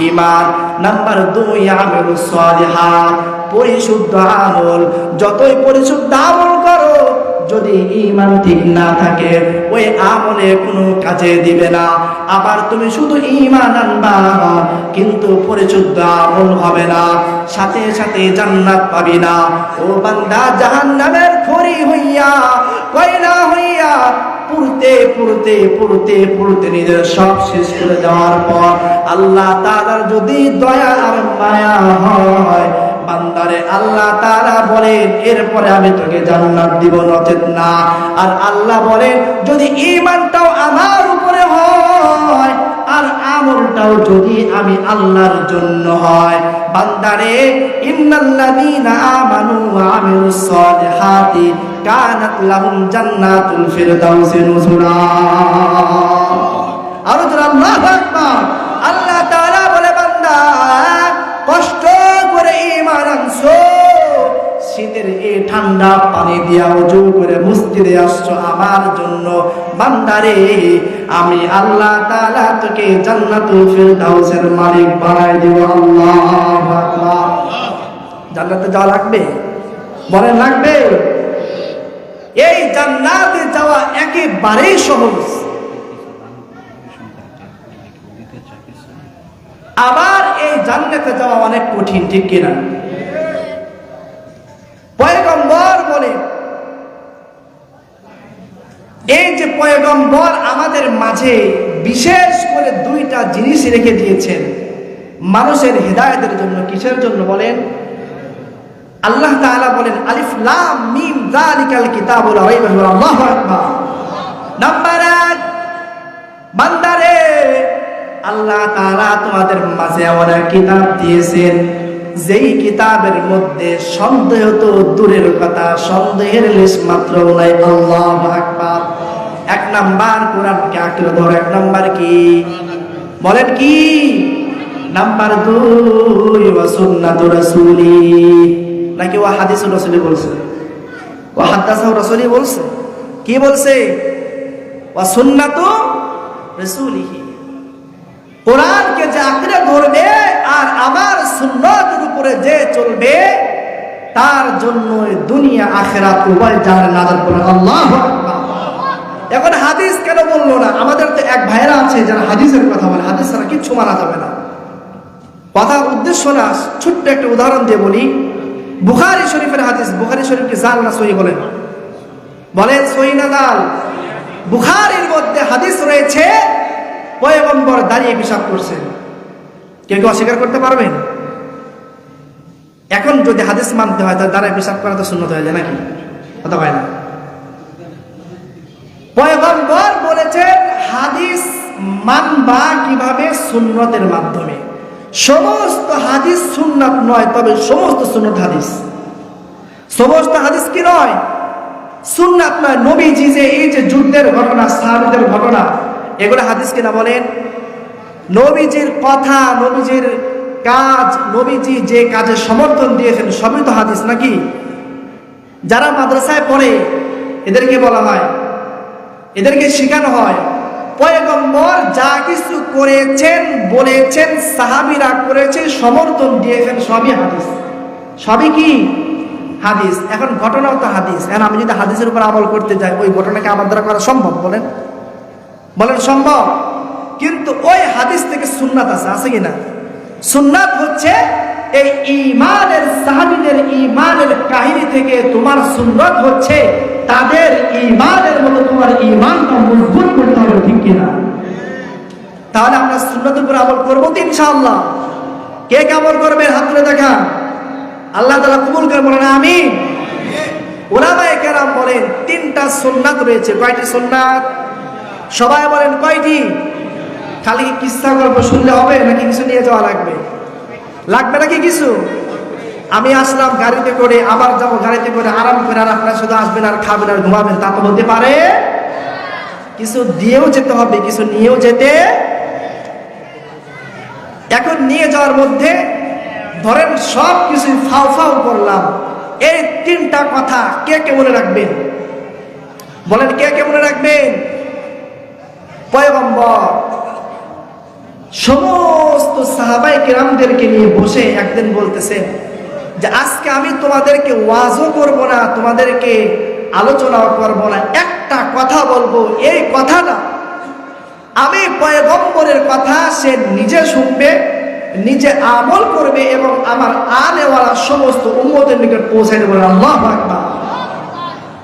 ঈমান। নাম্বার 2 আমিলুস সালিহাত, পরিশুদ্ধ আমল। যতই পরিশুদ্ধ আমল করো, যদি ঈমান ঠিক না থাকে ওই আমলে কোনো কাজে দিবে না। আবার তুমি শুধু ঈমান আনবা কিন্তু পরিশুদ্ধ আমল হবে না, সাথে সাথে জান্নাত পাবি না। ও বান্দা, জাহান্নামের খড়ি হইয়া, কয়লা হইয়া পুড়তে নিজের সব শেষ করে যাওয়ার পর আল্লাহ তাআলার যদি দয়া আর মায়া হয়, বান্দারে আল্লাহ তাআলা বলেন এরপরে আমি তোকে জান্নাত দিব, নচেত না। আর আল্লাহ বলেন যদি ঈমানটাও আমার উপরে হয় আর আমলটাও যদি আমি আল্লাহর জন্য হয়, বান্দারে ইন্নাল্লাযীনা আমানু ওয়া আমিলুস সালিহাতি কানাত লাহুম জান্নাতুল ফিরদাউসি নুজুলা। আর আল্লাহু আকবার। আল্লাহ তাআলা বলে বান্দা, কষ্ট করে ঈমান আনছো, শীতের এই ঠান্ডা পানি দিয়া ওযু করে মসজিদে আসছো আমার জন্য, বান্দারে আমি আল্লাহ তাআলা তোকে জান্নাতুল ফিরদাউসের মালিক বানাই দেব। আল্লাহু আকবার। জান্নাতে যাওয়া লাগবে? বলেন লাগবে? এই জান্নাতে যাওয়া একেবারেই সহজ, আবার এই জান্নাতে যাওয়া অনেক কঠিন, ঠিক কিনা? পয়গম্বর বলে, এই যে পয়গম্বর আমাদের মাঝে বিশেষ করে 2টা জিনিস রেখে দিয়েছেন মানুষের হেদায়েতের জন্য। কিসের জন্য বলেন? আল্লাহ তাআলা বলেন আলিফ লাম মিম যালিকাল কিতাবু লা রাইবা ফিহি। আল্লাহু আকবার। নাম্বার 1, বান্দারে আল্লাহ তাআলা তোমাদের মাঝে এমন এক কিতাব দিয়েছেন যেই কিতাবের মধ্যে সন্দেহ তো দূরের কথা, সন্দেহের লেশ মাত্র নাই। আল্লাহু আকবার। 1 নাম্বার কোরআনকে আঁকড়ে ধরো। 1 নাম্বার কি বলেন? কি? নাম্বার 2 ওয়া সুন্নাতু রাসূলি, নাকি ওয়া হাদিসুর রাসূলি বলছে? ওয়া হাদাসাহু রাসূলি বলছে? কি বলছে? ওয়া সুন্নাতু রাসূলিহি। কোরআনকে যে আঁকড়ে ধরবে আর আমার সুন্নতের উপরে যে চলবে তার জন্য দুনিয়া আখিরাত উভয় জান্নাত পাবে। আল্লাহু আকবার। এখন হাদিস কেন বললো না? আমাদের তো এক ভাইরা আছে যারা হাদিসের কথা বলে, হাদিস ছাড়া কিচ্ছু মানা যাবে না। কথার উদ্দেশ্য না, ছোট্ট একটা উদাহরণ দিয়ে বলি। বুখারী শরীফের হাদিস, বুখারী শরীফ কি জাল না সহিহ? বলেন বলেন সহিহ না জাল? বুখারীর মধ্যে হাদিস রয়েছে পয়গম্বর দাঁড়িয়ে পেশাব করছেন। কেউ অস্বীকার করতে পারবেন? এখন যদি হাদিস মানতে হয় তাহলে দাঁড়িয়ে পেশাব করা তো সুন্নত হয়ে যায় নাকি? কথা হয় না? পয়গম্বর বলেছেন হাদিস মানবা কিভাবে? সুন্নতের মাধ্যমে। সমস্ত হাদিস সুন্নাত নয়, তবে সমস্ত সুন্নত হাদিস। সমস্ত হাদিস কি নয়? সুন্নাত নয়। নবীজি যে এই যে যুদ্ধের ঘটনা, সাহাবীদের ঘটনা, এগুলো হাদিস কিনা বলেন? নবীজির কথা, নবীজির কাজ, নবীজি যে কাজে সমর্থন দিয়েছেন সবই তো হাদিস নাকি? যারা মাদ্রাসায় পড়ে এদেরকে বলা হয়, এদেরকে শেখানো হয় পয়গম্বর যা কিছু করেছেন বলেছেন সাহাবীরা করেছে সমর্থন দিয়েছেন, সবই হাদিস। সবই কি হাদিস। এখন ঘটনাও তো হাদিস। এখন আমি যদি হাদিসের উপর আমল করতে যাই, ওই ঘটনাকে আমার দ্বারা করা সম্ভব? বলেন বলেন সম্ভব? কিন্তু ওই হাদিস থেকে সুন্নাত আছে কিনা? সুন্নাত হচ্ছে এই ঈমানের সাহাবীদের ঈমানের কাহিনী থেকে তোমার সুন্নাত হচ্ছে তাদের ঈমানের মতো তোমার ঈমানটা মজবুত করতে হবে, ঠিক কিনা? তাহলে আমরা সুন্নাতের উপর আমল করবো তো ইনশাআল্লাহ। কে কে আমল করবে হাত তুলে দেখা। আল্লাহ তাআলা কবুল করে বলেন আমিন। উলামায়ে কেরাম বলেন তিনটা সুন্নাত রয়েছে। কয়টি সুন্নাত? সবাই বলেন কয়টি? খালি কিসসা গল্প শুনলে হবে নাকি কিছু নিয়ে যাওয়া লাগবে? লাগবে নাকি কিছু? আমি আসলাম গাড়িতে করে, আবার যাবো গাড়িতে করে আরাম করে, আর আপনারা শুধু আসবেন আর খাবেন আর ঘুমাবেন, তা তো হতে পারে। কিছু দিয়েও যেতে হবে, কিছু নিয়েও যেতে। এখন নিয়ে যাওয়ার মধ্যে ধরেন সব কিছু ফাও ফাও করলাম, এই তিনটা কথা কে কে মনে রাখবেন? বলেন কে কে মনে রাখবেন? পয়গম্বর সমস্ত সাহাবায়ে কেরামদেরকে নিয়ে বসে একদিন বলতেছেন যে আজকে আমি তোমাদেরকে ওয়াজও করব না, তোমাদেরকে আলোচনাও করব না, একটা কথা বলবো। এই কথাটা আমি পয়গম্বরের কথা সে নিজে শুনবে, নিজে আমল করবে এবং আমার আনেওয়ালা সমস্ত উম্মতের নিকট পৌঁছে দেবে। আল্লাহু আকবার।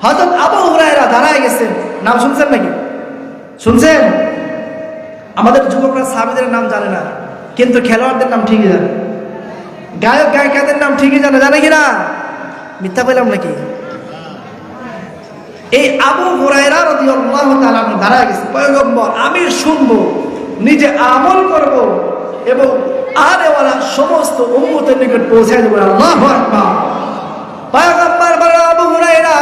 হযরত আবু হুরায়রা দাঁড়ায় গেছেন। নাম শুনছেন নাকি? শুনছেন? আমাদের যুবকরা সাহাবীদের নাম জানে না, কিন্তু খেলোয়াড়দের নাম ঠিকই জানে, গায়ক গায়িকাদের নাম ঠিকই জানে। জানে কিনা? মিথ্যা বললাম নাকি? এই আবু হুরায়রা রাদিয়াল্লাহু তাআলা দাঁড়ায় গেছে, পয়গম্বর আমি শুনবো, নিজে আমল করব এবং আনেওয়ালা সমস্ত উম্মতের নিকট পৌঁছে দেব। আল্লাহু আকবার। পয়গম্বর বলেন আবু হুরায়রা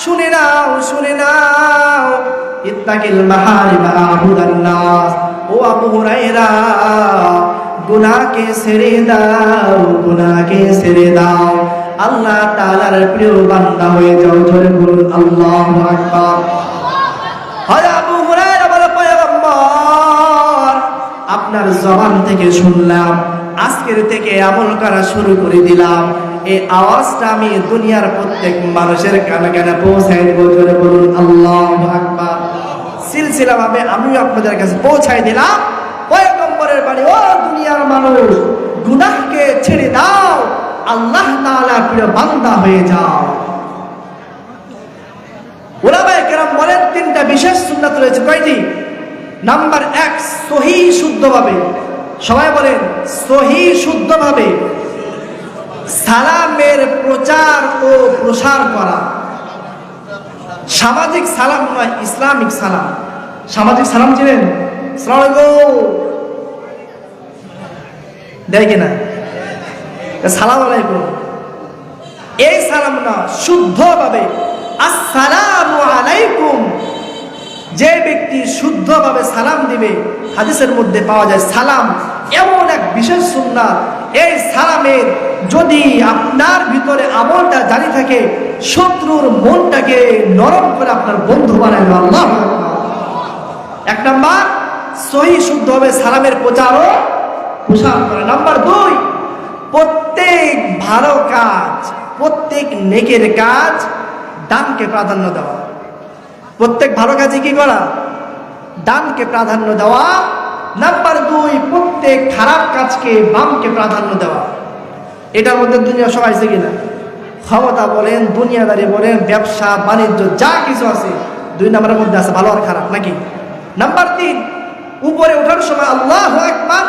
শুনে নাও, শুনে নাও, ইত্তাকিল মাহারিমা আবুদান নাস। ও আবু হুরায়রা গুনাহকে ছেড়ে দাও, গুনাহকে ছেড়ে দাও, আল্লাহ তাআলার প্রিয় বান্দা হয়ে যাও। জোরে বলুন আল্লাহু আকবার। হয় আবু হুরায়রা বলে পয়গম্বর আপনার জবান থেকে শুনলাম, আজকের থেকে আমল করা শুরু করে দিলাম। এই আওয়াজটা আমি দুনিয়ার প্রত্যেক মানুষের কানে কানে পৌঁছাই দেব। জোরে বলুন আল্লাহু আকবার। সিলসিলা ভাবে আমিও আপনাদের কাছে পৌঁছাই দিলাম পয়গম্বরের বাণী। ও দুনিয়ার মানুষ, গুনাহকে ছেড়ে দাও, আল্লাহ তাআলার প্রিয় বান্দা হয়ে যাও। উলামায়ে কেরাম বলেন তিনটা বিশেষ সুন্নাত রয়েছে। কয়টি? নাম্বার 1, সহিহ শুদ্ধভাবে, সবাই বলেন সহিহ শুদ্ধভাবে সালামের প্রচার ও প্রসার করা। সামাজিক সালাম নয়, ইসলামিক সালাম। সামাজিক সালাম চিনেন? আসসালামু আলাইকুম দেয় কিনা? সালাম আলাইকুম, এই সালাম না, শুদ্ধভাবে আসসালামু আলাইকুম। যে ব্যক্তি শুদ্ধভাবে সালাম দিবে, হাদিসের মধ্যে পাওয়া যায় সালাম এমন এক বিশেষ সুন্নাত, এই সালামের যদি আপনার ভিতরে আমলটা জারি থাকে, শত্রুর মনটাকে নরম করে আপনার বন্ধু বানায়। আল্লাহু আকবার। 1 নাম্বার সহিহ শুদ্ধভাবে সালামের প্রচার ও প্রসার করা। নাম্বার 2, প্রত্যেক ভালো কাজ, প্রত্যেক নেকের কাজ ডানকে প্রাধান্য দেওয়া। প্রত্যেক ভালো কাজে কি করা? ডানকে প্রাধান্য দেওয়া। নাম্বার 2, প্রত্যেক খারাপ কাজকে বামকে প্রাধান্য দেওয়া। এটার মধ্যে দুনিয়া সবাই আছে কিনা? ক্ষমতা বলেন, দুনিয়াদারি বলেন, ব্যবসা বাণিজ্য যা কিছু আছে 2 নম্বরের মধ্যে আছে, ভালো আর খারাপ নাকি? নাম্বার 3, উপরে ওঠার সময় আল্লাহু আকবার,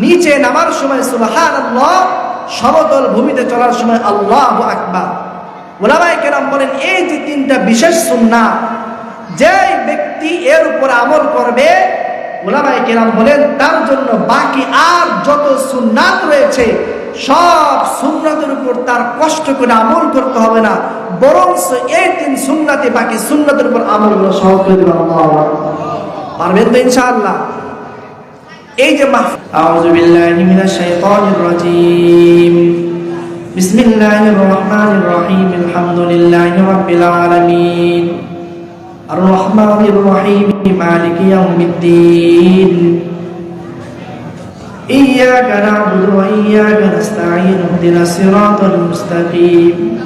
নিচে নামার সময় সুবহানাল্লাহ, সমতল ভূমিতে চলার সময় আল্লাহু আকবার। উলামায়ে কেরাম বলেন এই যে 3টা বিশেষ সুন্নাত, যে ব্যক্তি এর উপর আমল করবে, উলামায়ে কেরাম বলেন তার জন্য বাকি আর যত সুন্নাত রয়েছে সব সুন্নাতের উপর তার কষ্ট করে আমল করতে হবে না, বরং এই 3 সুন্নাতে বাকি সুন্নাতের উপর আমল করা সহজ করে দেবে। আল্লাহু আকবার। পারবেন তো ইনশাআল্লাহ? এই যে আউযু বিল্লাহি মিনাশ শাইতানির রাজীম, বিসমিল্লাহির রহমানির রহিম, আলহামদুলিল্লাহি রাব্বিল আলামিন, الرحمن الرحيم مالك يوم الدين إياك نعبد وإياك نستعين اهدنا الصراط المستقيم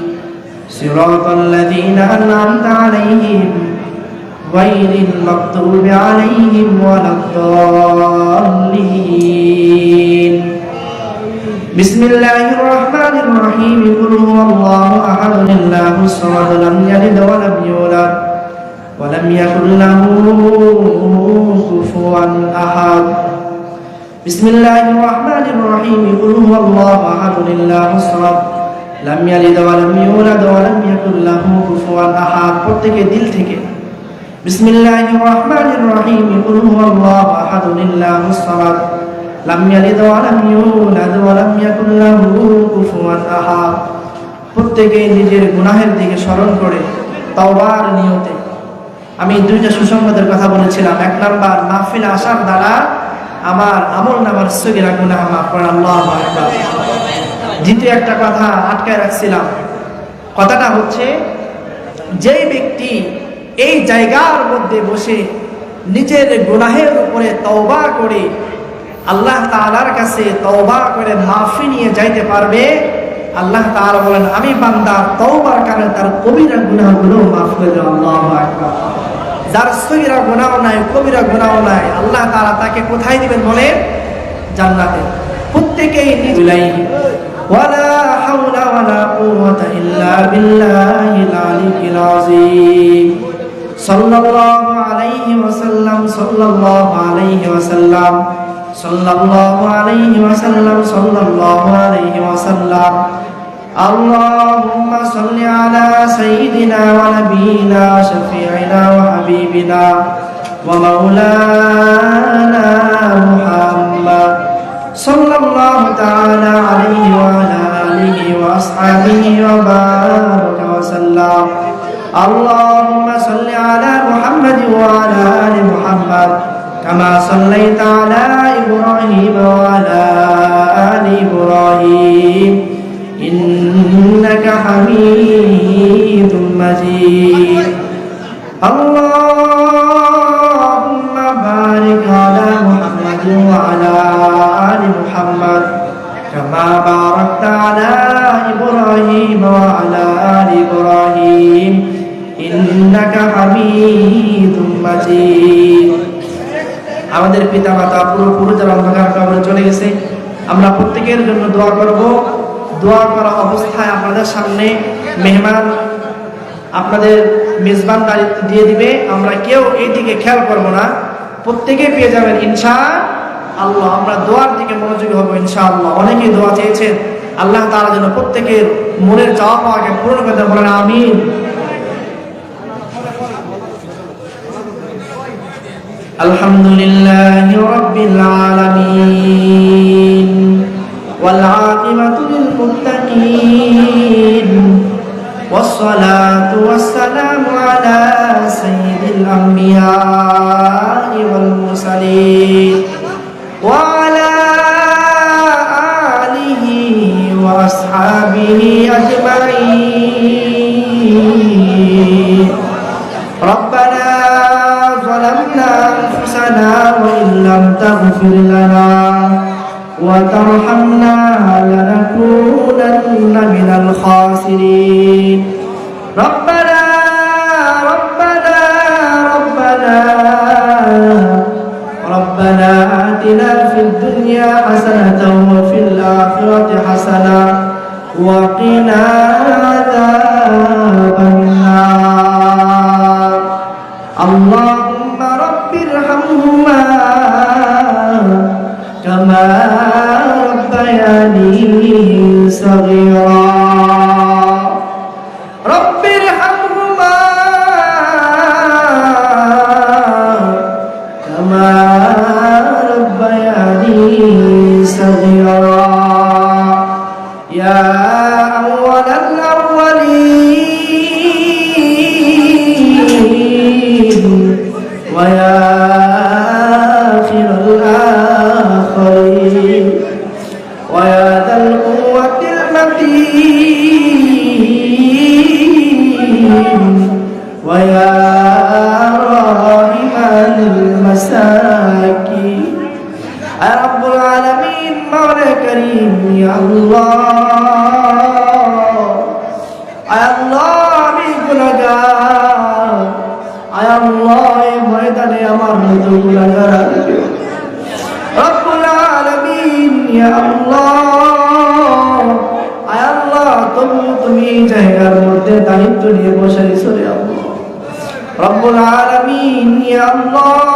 صراط الذين أنعمت عليهم غير المغضوب عليهم ولا الضالين بسم الله الرحمن الرحيم قل هو الله أحد الله الصمد لم يلد ولم يولد ولم يكن له كفوا أحد بسم الله الرحمن الرحيم قل هو الله أحد الله الصمد لم يلد ولم يولد ولم يكن له كفوا أحد প্রত্যেকে দিল থেকে বিসমিল্লাহির রহমানির রহিম কুল হুয়াল্লাহু আহাদ আল্লাহুস সামাদ লাম ইয়ালিদ ওয়া লাম ইউলাদ ওয়া লাম ইয়াকুল লাহু কুফুয়ান আহাদ প্রত্যেকে নিজের গুনাহের দিকে স্মরণ করে তওবার নিয়তে আমি দুইটা সুসংবাদের কথা বলেছিলাম। এক নাম্বার, মাহফিলে আসার দ্বারা আমার আমলনামার সগীরা গুনাহ মাফ করেন, আল্লাহু আকবার। দ্বিতীয় একটা কথা আটকায় রাখছিলাম, কথাটা হচ্ছে যেই ব্যক্তি এই জায়গার মধ্যে বসে নিজের গুনাহের উপরে তওবা করে আল্লাহ তাআলার কাছে তওবা করে মাফি নিয়ে যাইতে পারবে, আল্লাহ তাআলা বলেন আমি বান্দার তওবার কারণে তার কবিরা গুনাহগুলো মাফ করে দেব। আল্লাহু আকবার। যার সগীরা গুনাহ নাই, কবিরা গুনাহ নাই, আল্লাহ তাআলা তাকে কোথায় দিবেন বলেন? জান্নাতে। প্রত্যেকেই নিজলাই ওয়ালা হাওলা ওয়ালা কুওয়াতা ইল্লা বিল্লাহিল আলিয়্যিল আযীম। সাল্লাল্লাহু আলাইহি ওয়াসাল্লাম, সাল্লাল্লাহু আলাইহি ওয়াসাল্লাম, সাল্লাল্লাহু আলাইহি ওয়াসাল্লাম, সাল্লাল্লাহু আলাইহি ওয়াসাল্লাম। আল্লাহুম্মা সাল্লি আলা সাইয়্যিদিনা ওয়া নাবিয়িনা শাফিঈনা ওয়া হাবিবিনা ওয়া মাওলানা মুহাম্মদ সাল্লাল্লাহু তাআলা আলাইহি ওয়া আলা আলিহি ওয়া আসহাবিহি ওয়া বারাকা ওয়া সাল্লাম। আল্লাহুম্মা সাল্লি আলা মুহাম্মাদ ওয়া আলা আলি মুহাম্মাদ কামা সাল্লাইতা আলা ইব্রাহিম ওয়া আলা আলি ইব্রাহিম ইন্নাকা হামিদুম মাজিদ। আল্লাহুম্মা বারিক আলা মুহাম্মাদ ওয়া আলা আলি মুহাম্মাদ কামা বারাকতা আলা ইব্রাহিম ওয়া আলা আলি ইব্রাহিম ইন্নাকা হামিদুম মাজিদ। আমাদের পিতামাতা পূর্বপুরুষ যারা অন্ধকার কবরে চলে গেছে, আমরা প্রত্যেকের জন্য দোয়া করব। দোয়া করা অবস্থায় আপনাদের সামনে মেহমান আপনাদের মেজবান দায়িত্ব দিয়ে দিবে, আমরা কেউ এই দিকে খেয়াল করব না, প্রত্যেকে পেয়ে যাবেন ইনশাআল্লাহ। আমরা দোয়ার দিকে মনোযোগী হব ইনশাআল্লাহ। অনেকেই দোয়া চেয়েছেন, আল্লাহ তাআলা যেন প্রত্যেকের মনের চাওয়া পাওয়াকে পূরণ করতে বলেন আমিন। আলহামদুলিল্লাহি রাব্বিল আলামিন ওয়াল আকিবাতু লিল মুত্তাকিন ওয়াস সালাতু ওয়াস সালামু আলা সাইয়্যিদিল আমবিয়াই ওয়াল মুরসালিন ওয়া আলা আলিহি ওয়া আসহাবিহি আজমাইন। রব্বানা ظلمنا أنفسنا وإن لم تغفر لنا وترحمنا لنكونن من الخاسرين. ربنا ربنا ربنا ربنا آتنا في الدنيا حسنة وفي الآخرة حسنة وقنا عذاب النار. اللهم رب ارحمهما كما ربياني صغيرا. رب ارحمهما كما ربياني صغيرا. يا أول الأولين ويا آخر الآخرين ويا ذا القوة المتين ويا রব্বুল আলামিন মাওলা করিম ইয়া আল্লাহ আয় আল্লাহ আমি গুনাহগার আয় আল্লাহ এই ময়দানে আমার মতো গুনাহগার আসবে রব্বুল আলামিন ইয়া আল্লাহ আয় আল্লাহ তুমি এই জায়গার মধ্যে দায়িত্ব নিয়ে বসে আছো রে আল্লাহ রব্বুল আলামিন ইয়া আল্লাহ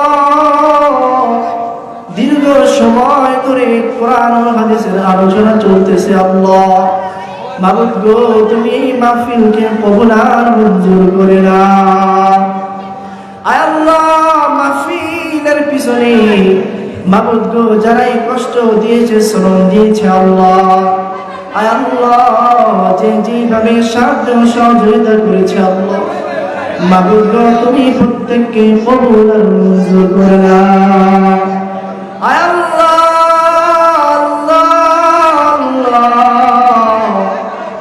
দীর্ঘ সময় ধরে কোরআন ও হাদিসের আলোচনা চলতেছে আল্লাহ মাবুদ গো তুমি এই মাহফিলকে কবুল আর মঞ্জুর করে নাও আয় আল্লাহ মাহফিলের পিছনে মাবুদ গো যারাই কষ্ট দিয়েছে শ্রম দিয়েছে আল্লাহ আয় আল্লাহ যে যেভাবে সাহায্য সহযোগিতা করেছে আল্লাহ মাবুদ গো তুমি প্রত্যেককে কবুল আর মঞ্জুর করে নাও আয় আল্লাহ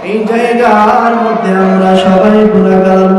এই জায়গার মধ্যে আমরা সবাই গুনাহগার।